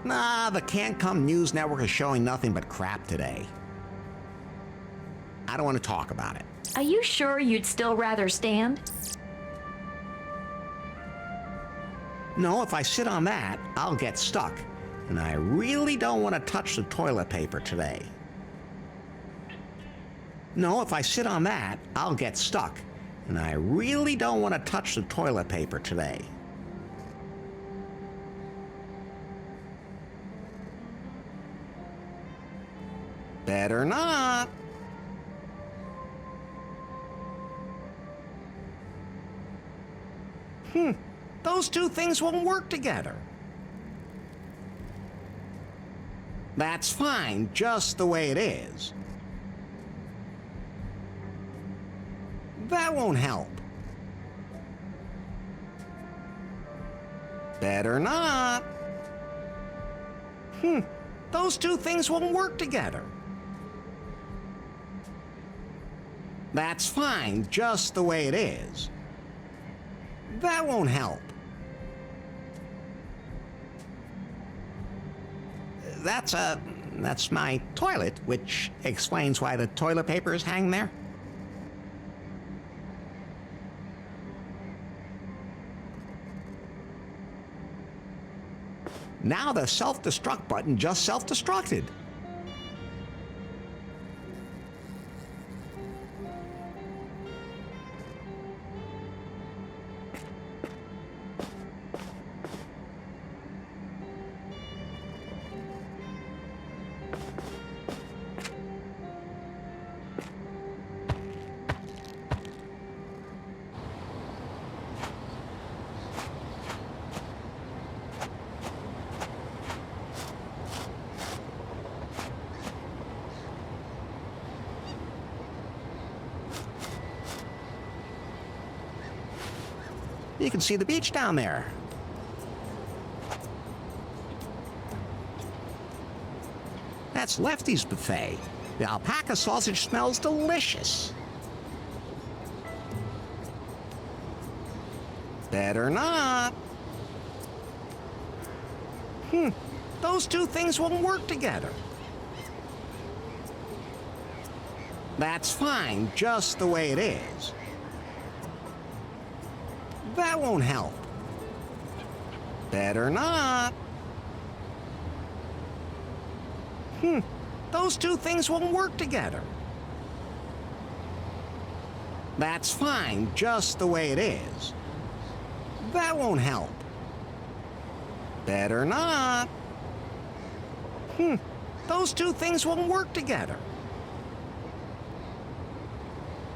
Nah, the Can't Come News Network is showing nothing but crap today. I don't want to talk about it. Are you sure you'd still rather stand? No, if I sit on that, I'll get stuck. And I really don't want to touch the toilet paper today. No, if I sit on that, I'll get stuck. And I really don't want to touch the toilet paper today. Better not. Those two things won't work together. That's fine, just the way it is. That won't help. Better not. Those two things won't work together. That's fine, just the way it is. That won't help. That's my toilet, which explains why the toilet paper is hanging there. Now the self-destruct button just self-destructed. You can see the beach down there. That's Lefty's buffet. The alpaca sausage smells delicious. Better not. Those two things won't work together. That's fine, just the way it is. That won't help. Better not. Those two things won't work together. That's fine, just the way it is. That won't help. Better not. Those two things won't work together.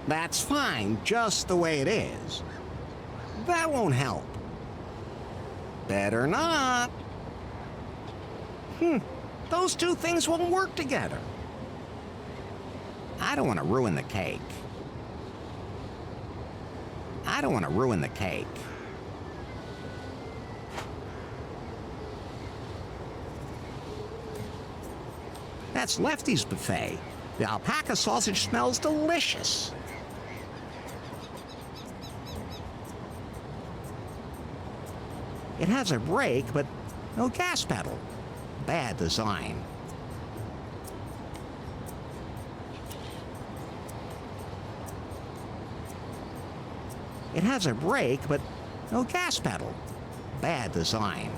That's fine, just the way it is. That won't help. Better not. Those two things won't work together. I don't want to ruin the cake. I don't want to ruin the cake. That's Lefty's buffet. The alpaca sausage smells delicious. It has a brake, but no gas pedal. Bad design. It has a brake, but no gas pedal. Bad design.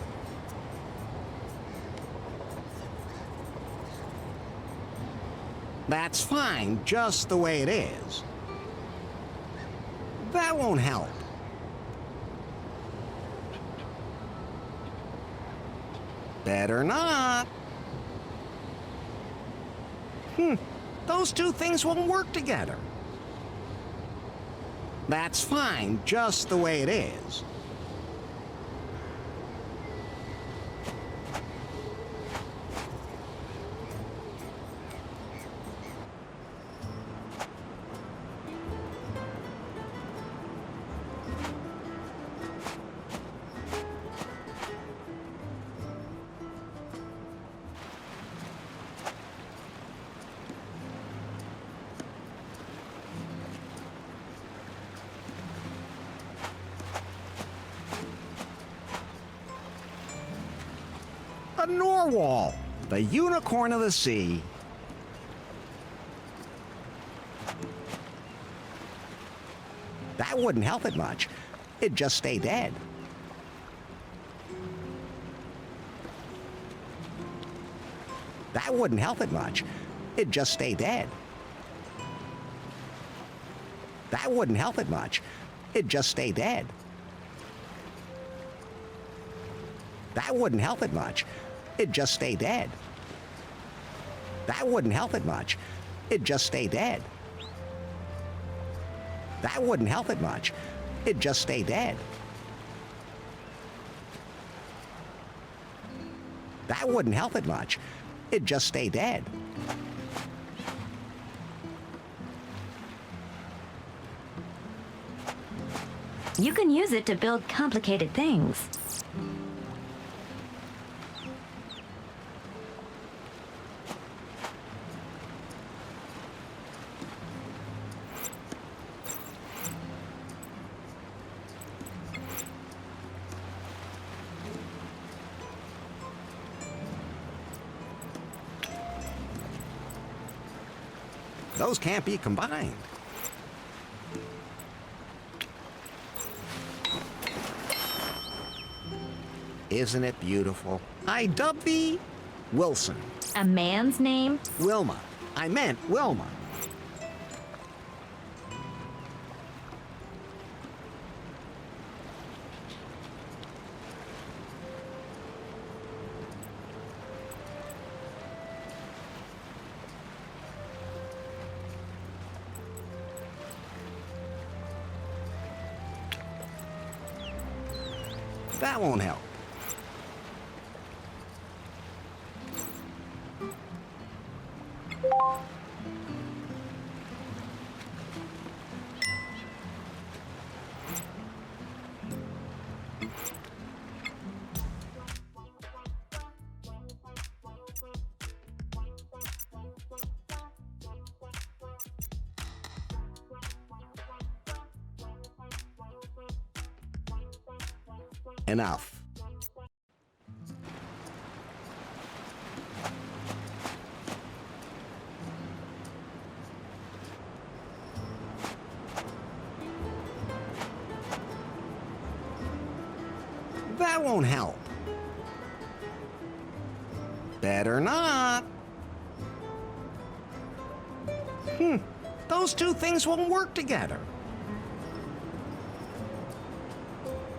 That's fine, just the way it is. That won't help. Better not. Those two things won't work together. That's fine, just the way it is. A narwhal, the unicorn of the sea. That wouldn't help it much. It'd just stay dead. That wouldn't help it much. It'd just stay dead. That wouldn't help it much. It'd just stay dead. That wouldn't help it much. It'd just stay dead. That wouldn't help it much. It'd just stay dead. That wouldn't help it much. It'd just stay dead. That wouldn't help it much. It'd just stay dead. You can use it to build complicated things. Those can't be combined. Isn't it beautiful? I dub thee Wilson. A man's name? Wilma. I meant Wilma. That won't help. Enough. That won't help. Better not. Those two things won't work together.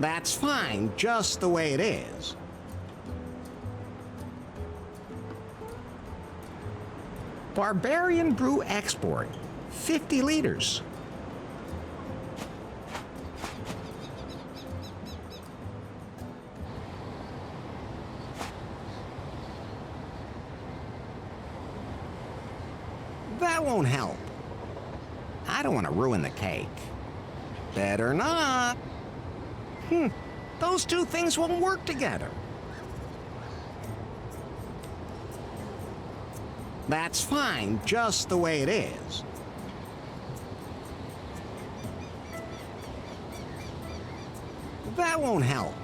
That's fine, just the way it is. Barbarian brew export, 50 liters. That won't help. I don't want to ruin the cake. Better not. Those two things won't work together. That's fine, just the way it is. That won't help.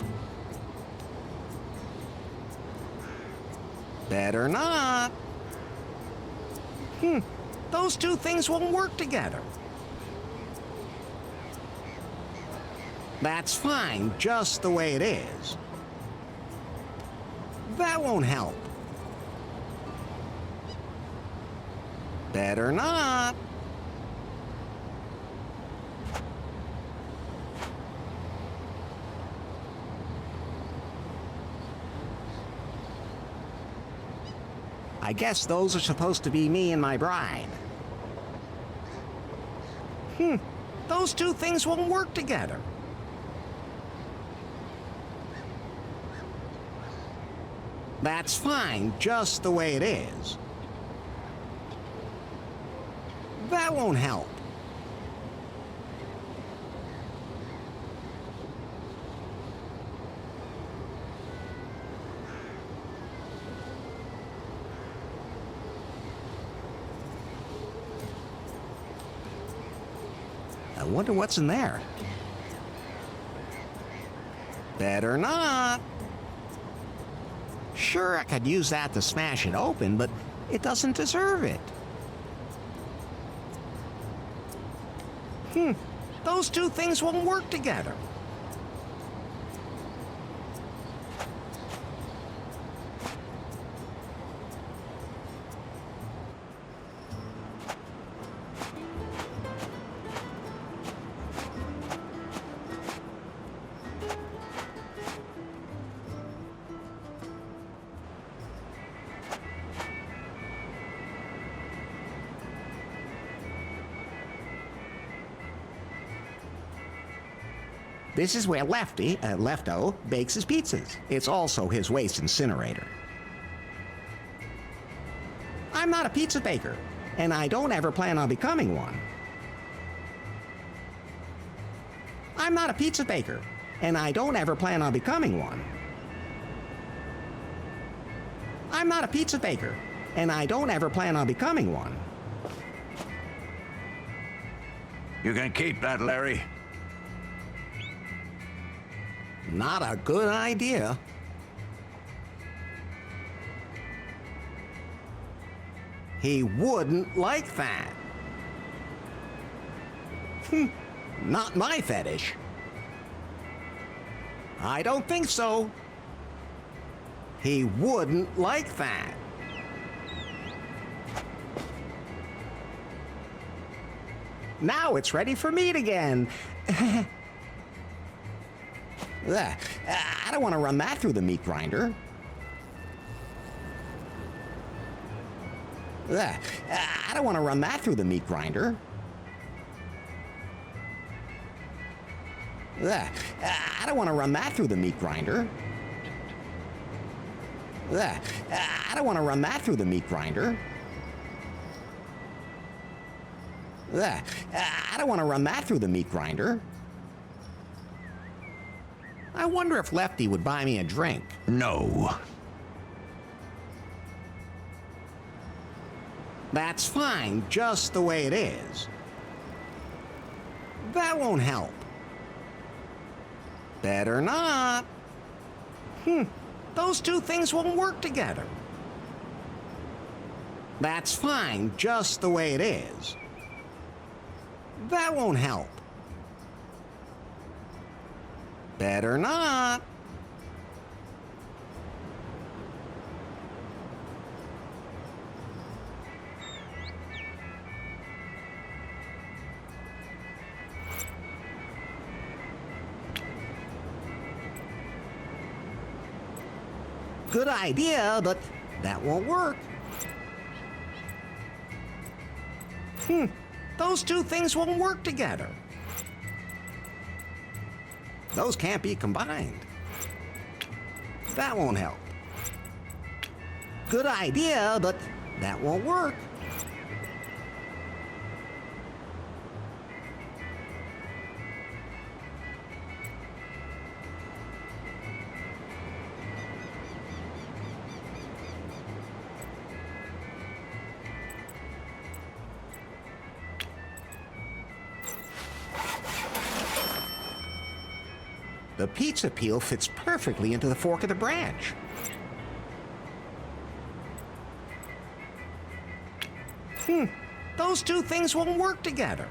Better not. Those two things won't work together. That's fine, just the way it is. That won't help. Better not. I guess those are supposed to be me and my bride. Those two things won't work together. That's fine, just the way it is. That won't help. I wonder what's in there. Better not. Sure, I could use that to smash it open, but it doesn't deserve it. Those two things won't work together. This is where Lefty, Lefto, bakes his pizzas. It's also his waste incinerator. I'm not a pizza baker, and I don't ever plan on becoming one. I'm not a pizza baker, and I don't ever plan on becoming one. I'm not a pizza baker, and I don't ever plan on becoming one. You can keep that, Larry. Not a good idea. He wouldn't like that. Not my fetish. I don't think so. He wouldn't like that. Now it's ready for meat again. I don't want to run that through the meat grinder. I don't want to run that through the meat grinder. I don't want to run that through the meat grinder. I don't want to run that through the meat grinder. I don't want to run that through the meat grinder. I wonder if Lefty would buy me a drink. No. That's fine, just the way it is. That won't help. Better not. Those two things won't work together. That's fine, just the way it is. That won't help. Better not. Good idea, but that won't work. Those two things won't work together. Those can't be combined. That won't help. Good idea, but that won't work. The pizza peel fits perfectly into the fork of the branch. Those two things won't work together.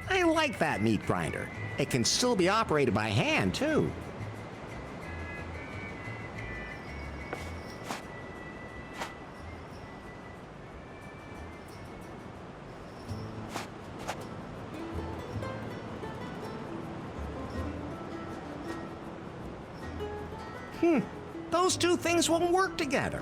I like that meat grinder. It can still be operated by hand, too. Those two things won't work together.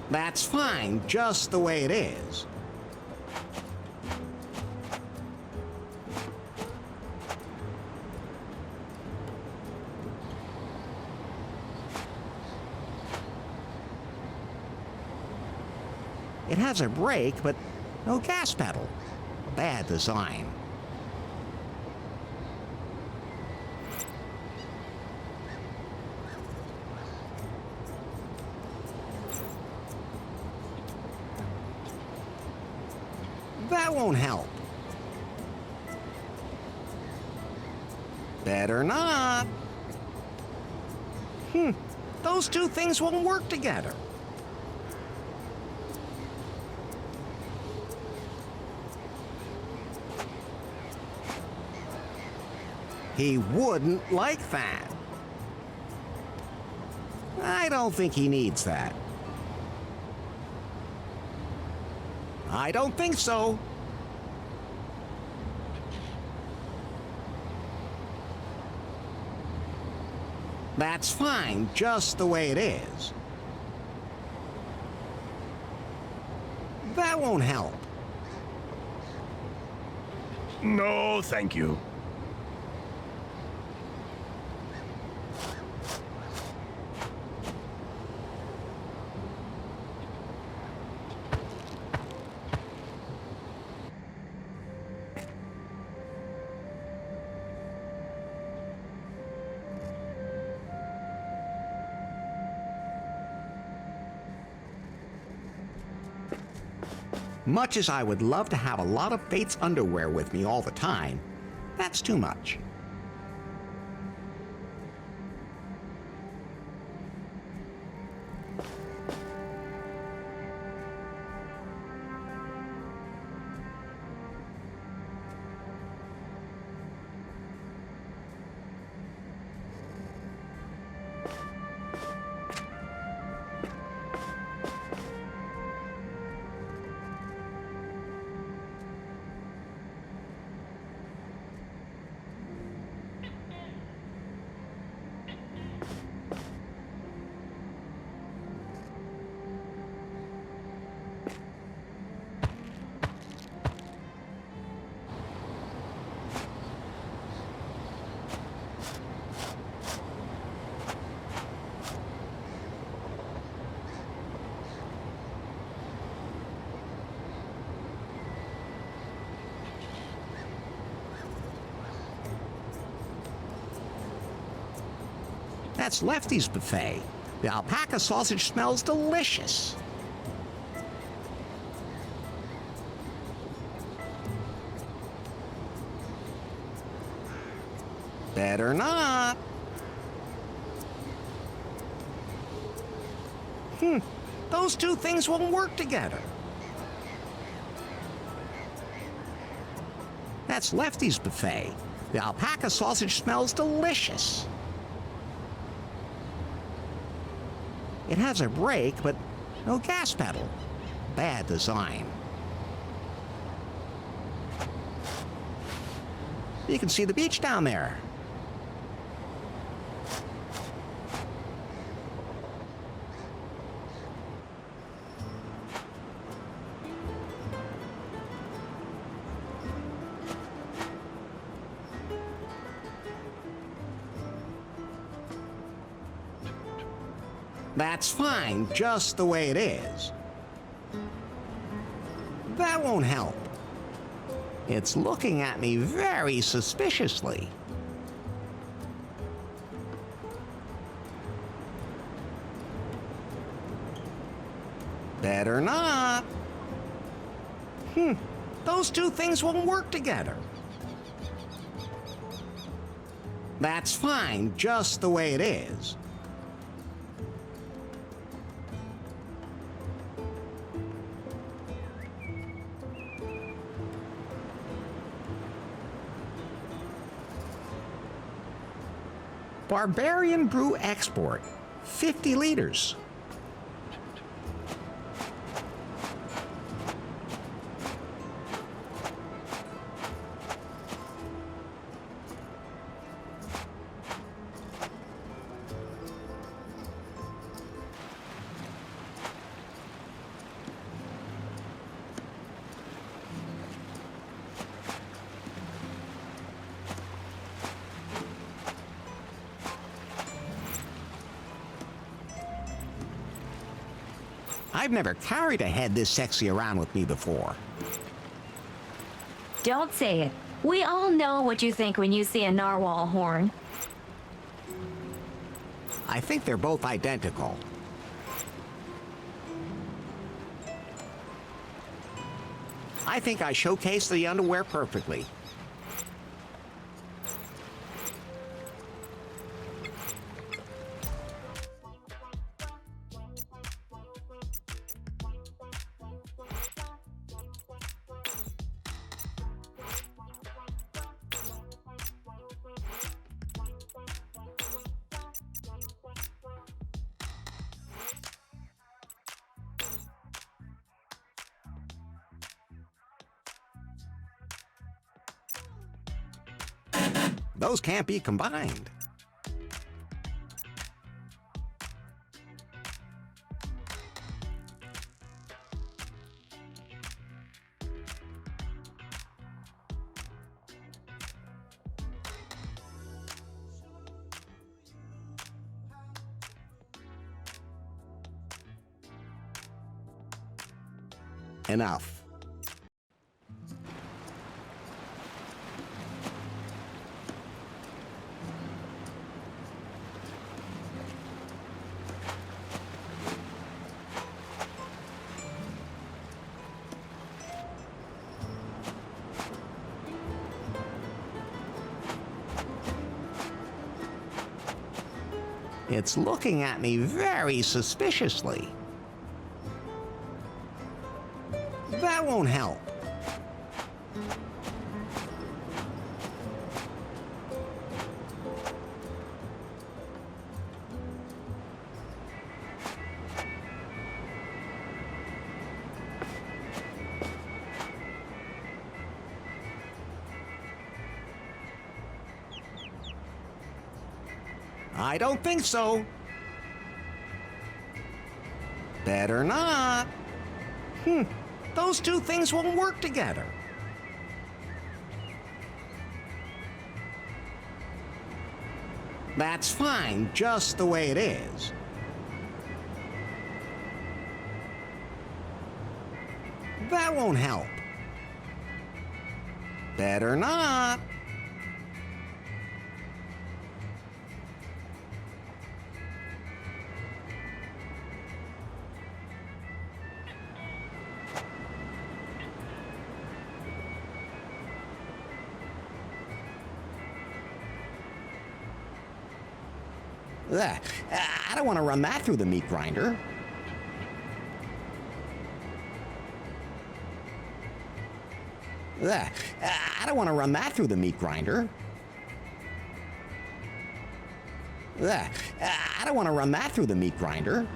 That's fine, just the way it is. It has a brake, but no gas pedal. Bad design. That won't help. Better not. Those two things won't work together. He wouldn't like that. I don't think he needs that. I don't think so. That's fine, just the way it is. That won't help. No, thank you. Much as I would love to have a lot of Fate's underwear with me all the time, that's too much. That's Lefty's buffet. The alpaca sausage smells delicious. Better not. those two things won't work together. That's Lefty's buffet. The alpaca sausage smells delicious. It has a brake, but no gas pedal. Bad design. You can see the beach down there. That's fine, just the way it is. That won't help. It's looking at me very suspiciously. Better not. Those two things won't work together. That's fine, just the way it is. Barbarian Brew Export, 50 liters. I've never carried a head this sexy around with me before. Don't say it. We all know what you think when you see a narwhal horn. I think they're both identical. I think I showcased the underwear perfectly. Those can't be combined. Enough. It's looking at me very suspiciously. That won't help. I don't think so. Better not. Those two things won't work together. That's fine, just the way it is. That won't help. Better not. Ugh, I don't want to run that through the meat grinder. Ugh, I don't want to run that through the meat grinder. Ugh, I don't want to run that through the meat grinder.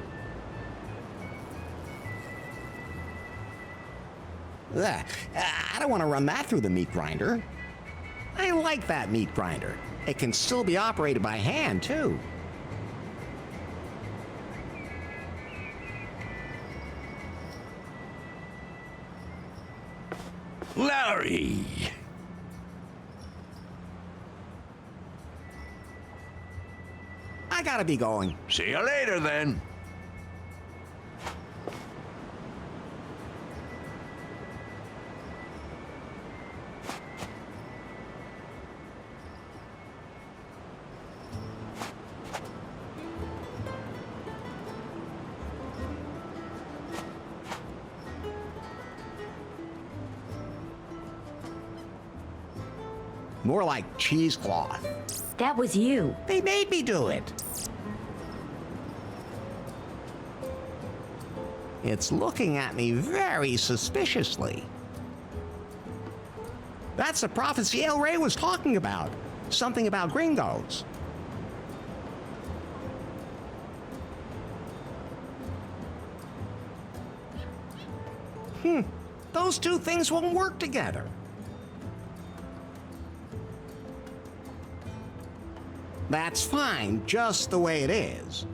Ugh, I don't want to run that through the meat grinder. I like that meat grinder. It can still be operated by hand, too. Larry! I gotta be going. See you later, then. More like cheesecloth. That was you. They made me do it. It's looking at me very suspiciously. That's the prophecy El Rey was talking about. Something about gringos. Those two things won't work together. That's fine, just the way it is.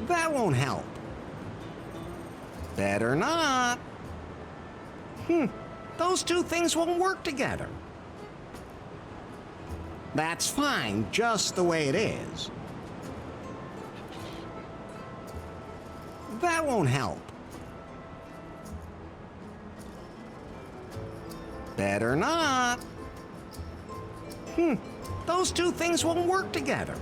That won't help. Better not. Those two things won't work together. That's fine, just the way it is. That won't help. Better not. Those two things won't work together.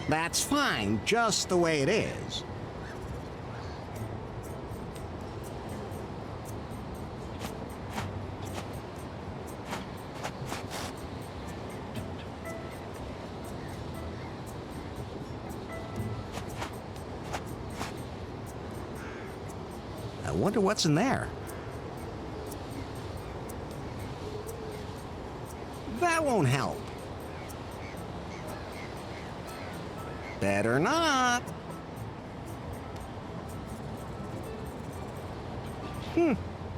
That's fine, just the way it is. I wonder what's in there. That won't help. Better not.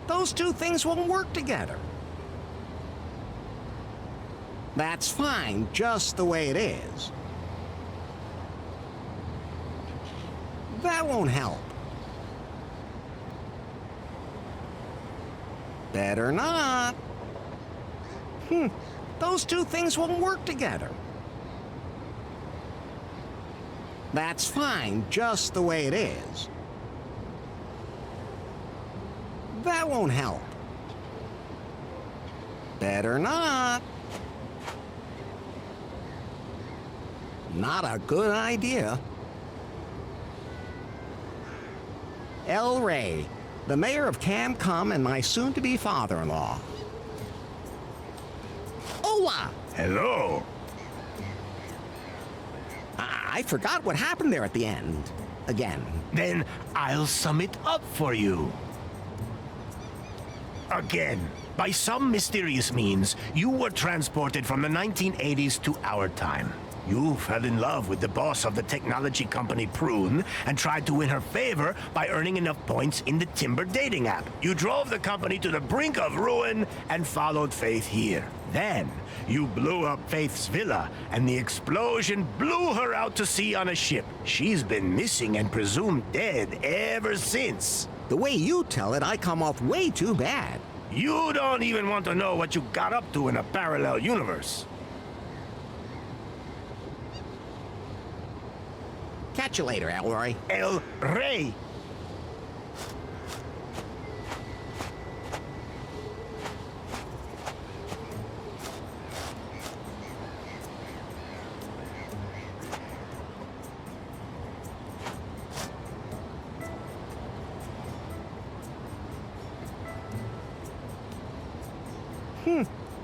Those two things won't work together. That's fine, just the way it is. That won't help. Better not. Those two things won't work together. That's fine, just the way it is. That won't help. Better not. Not a good idea. El Rey, the mayor of Camcom and my soon-to-be father-in-law. Hola! Hello. I forgot what happened there at the end. Again. Then I'll sum it up for you. Again, by some mysterious means, you were transported from the 1980s to our time. You fell in love with the boss of the technology company Prune and tried to win her favor by earning enough points in the Timber dating app. You drove the company to the brink of ruin and followed Faith here. Then, you blew up Faith's villa, and the explosion blew her out to sea on a ship. She's been missing and presumed dead ever since. The way you tell it, I come off way too bad. You don't even want to know what you got up to in a parallel universe. Catch you later, El Rey. El Rey.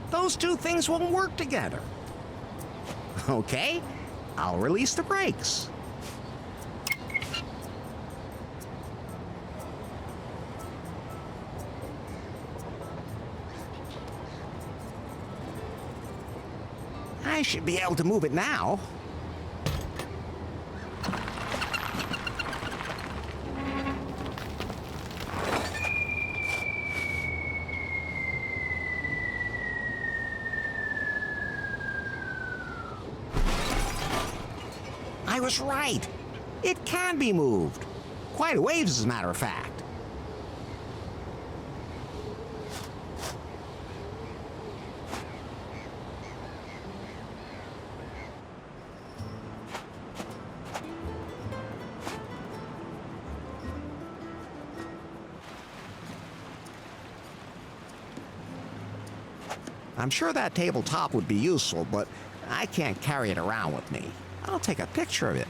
Those two things won't work together. Okay, I'll release the brakes. I should be able to move it now. I was right. It can be moved. Quite a ways, as a matter of fact. I'm sure that tabletop would be useful, but I can't carry it around with me. I'll take a picture of it.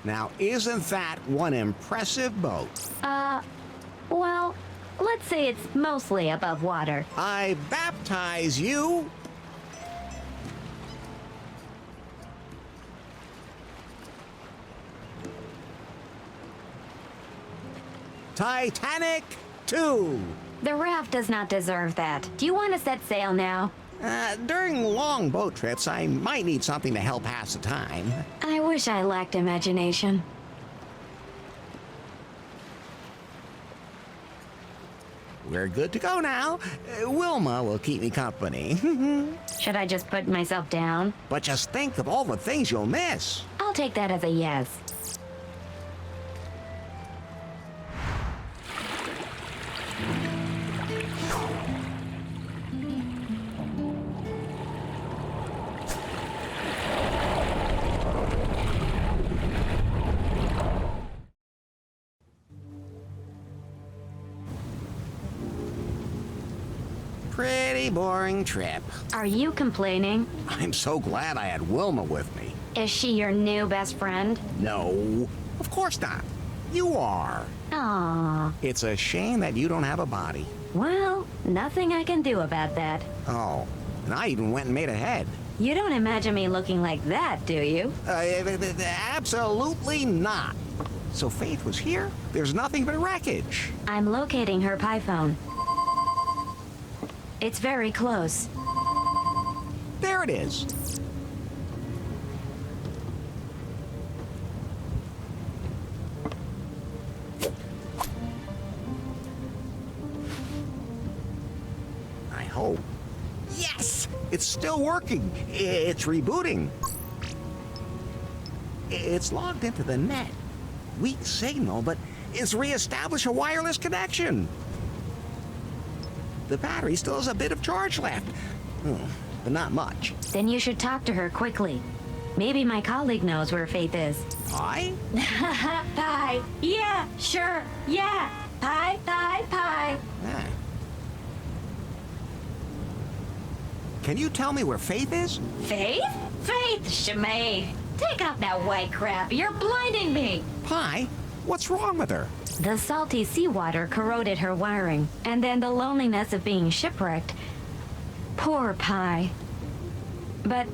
Now, isn't that one impressive boat? Well, let's say it's mostly above water. I baptize you. Titanic 2. The raft does not deserve that. Do you want to set sail now? During long boat trips, I might need something to help pass the time. I wish I lacked imagination. We're good to go now. Wilma will keep me company. Should I just put myself down? But just think of all the things you'll miss. I'll take that as a yes. Pretty boring trip. Are you complaining? I'm so glad I had Wilma with me. Is she your new best friend? No, of course not. You are. Aww. It's a shame that you don't have a body. Well, nothing I can do about that. Oh, and I even went and made a head. You don't imagine me looking like that, do you? Absolutely not. So Faith was here? There's nothing but wreckage. I'm locating her pie phone. It's very close. There it is. I hope. Yes! It's still working. It's rebooting. It's logged into the net. Weak signal, but it's reestablished a wireless connection. The battery still has a bit of charge left, but not much. Then you should talk to her quickly. Maybe my colleague knows where Faith is. Pie? Pie. Yeah, sure. Yeah. Pie, pie, pie. Ah. Can you tell me where Faith is? Faith? Faith, Shemay. Take off that white crap. You're blinding me. Pie? What's wrong with her? The salty seawater corroded her wiring, and then the loneliness of being shipwrecked. Poor Pie. But,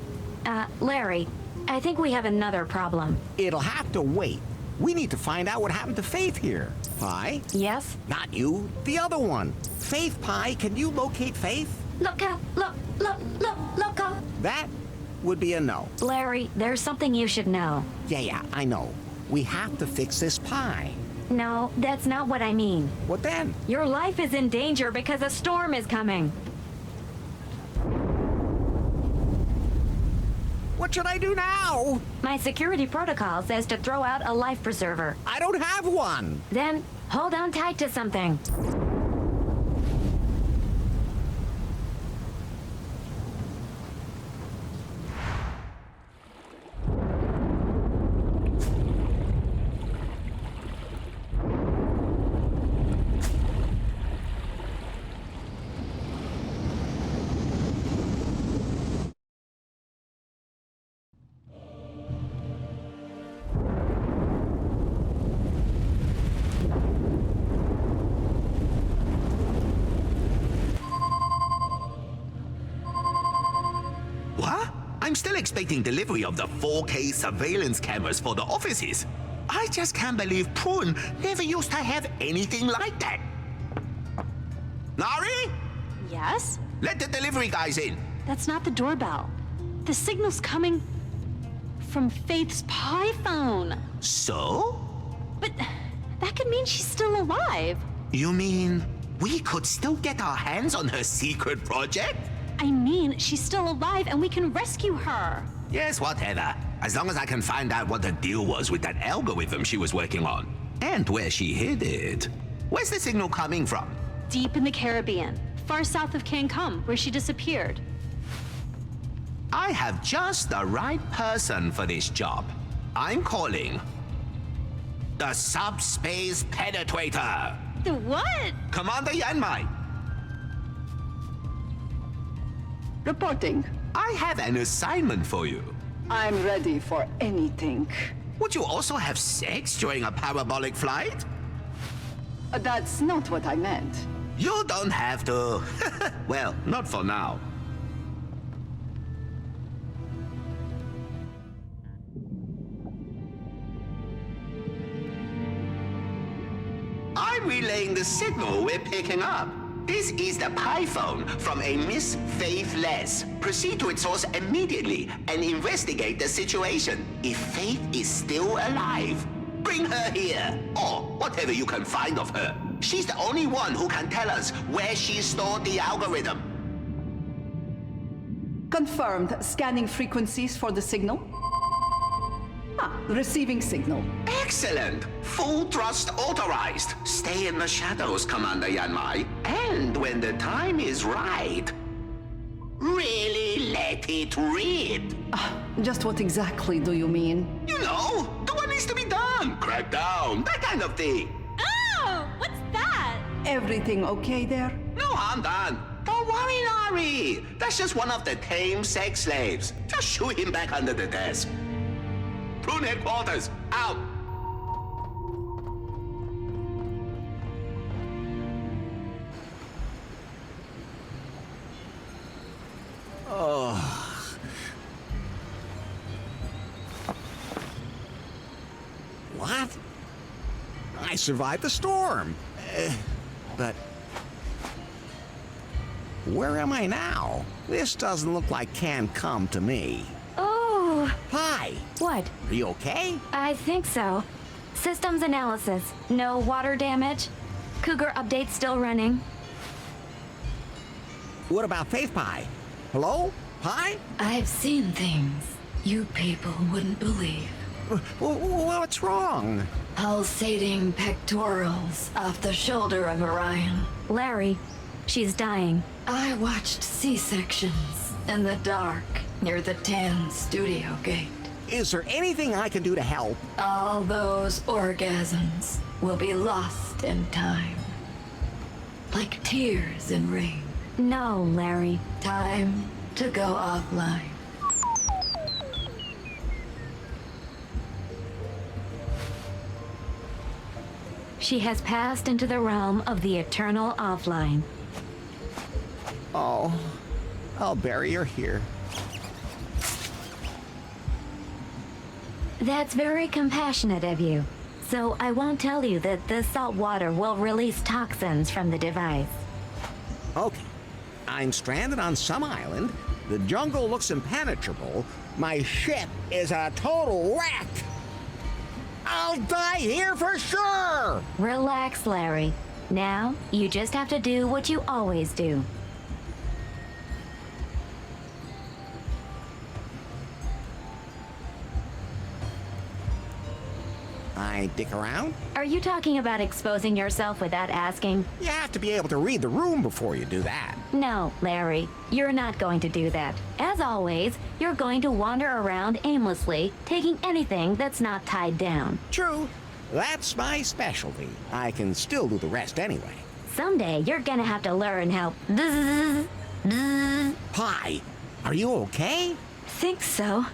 Larry, I think we have another problem. It'll have to wait. We need to find out what happened to Faith here. Pie? Yes? Not you, the other one. Faith, Pie, can you locate Faith? Look out! Look out! That would be a no. Larry, there's something you should know. Yeah, I know. We have to fix this pie. No, that's not what I mean. What then? Your life is in danger because a storm is coming. What should I do now? My security protocol says to throw out a life preserver. I don't have one. Then hold on tight to something. What? I'm still expecting delivery of the 4K surveillance cameras for the offices. I just can't believe Prune never used to have anything like that. Nari? Yes? Let the delivery guys in. That's not the doorbell. The signal's coming from Faith's pie phone. So? But that could mean she's still alive. You mean we could still get our hands on her secret project? I mean, she's still alive and we can rescue her. Yes, whatever. As long as I can find out what the deal was with that algorithm she was working on. And where she hid it. Where's the signal coming from? Deep in the Caribbean, far south of Cancun, where she disappeared. I have just the right person for this job. I'm calling the Subspace Penetrator. The what? Commander Yanmai, Reporting. I have an assignment for you. I'm ready for anything. Would you also have sex during a parabolic flight? That's not what I meant. You don't have to. Well, not for now. I'm relaying the signal we're picking up. This is the pie phone from a Miss Faithless. Proceed to its source immediately and investigate the situation. If Faith is still alive, bring her here, or whatever you can find of her. She's the only one who can tell us where she stored the algorithm. Confirmed. Scanning frequencies for the signal. Receiving signal. Excellent! Full thrust authorized. Stay in the shadows, Commander Yanmai. And when the time is right, really let it rip. Just what exactly do you mean? You know, do what needs to be done. Crack down, that kind of thing. Oh, what's that? Everything okay there? No harm done. Don't worry, Nari. That's just one of the tame sex slaves. Just shoot him back under the desk. Prune headquarters, out. What? I survived the storm. But where am I now? This doesn't look like Cancun to me. Oh, Hi, what? are you okay? I think so. Systems analysis. No water damage. Cougar update still running. What about Faith Pie? Hello? Pie? I've seen things you people wouldn't believe. What's wrong? Pulsating pectorals off the shoulder of Orion. Larry, she's dying. I watched C-sections in the dark near the tan studio gate. Is there anything I can do to help? All those orgasms will be lost in time. Like tears in rain. No, Larry. Time to go offline. She has passed into the realm of the eternal offline. Oh, I'll bury her here. That's very compassionate of you. So I won't tell you that the salt water will release toxins from the device. Okay, I'm stranded on some island. The jungle looks impenetrable. My ship is a total wreck. I'll die here for sure! Relax, Larry. Now, you just have to do what you always do. I dick around? Are you talking about exposing yourself without asking? You have to be able to read the room before you do that. No, Larry, you're not going to do that. As always, you're going to wander around aimlessly, taking anything that's not tied down. True. That's my specialty. I can still do the rest anyway. Someday, you're gonna have to learn how... Pie, are you okay? Think so.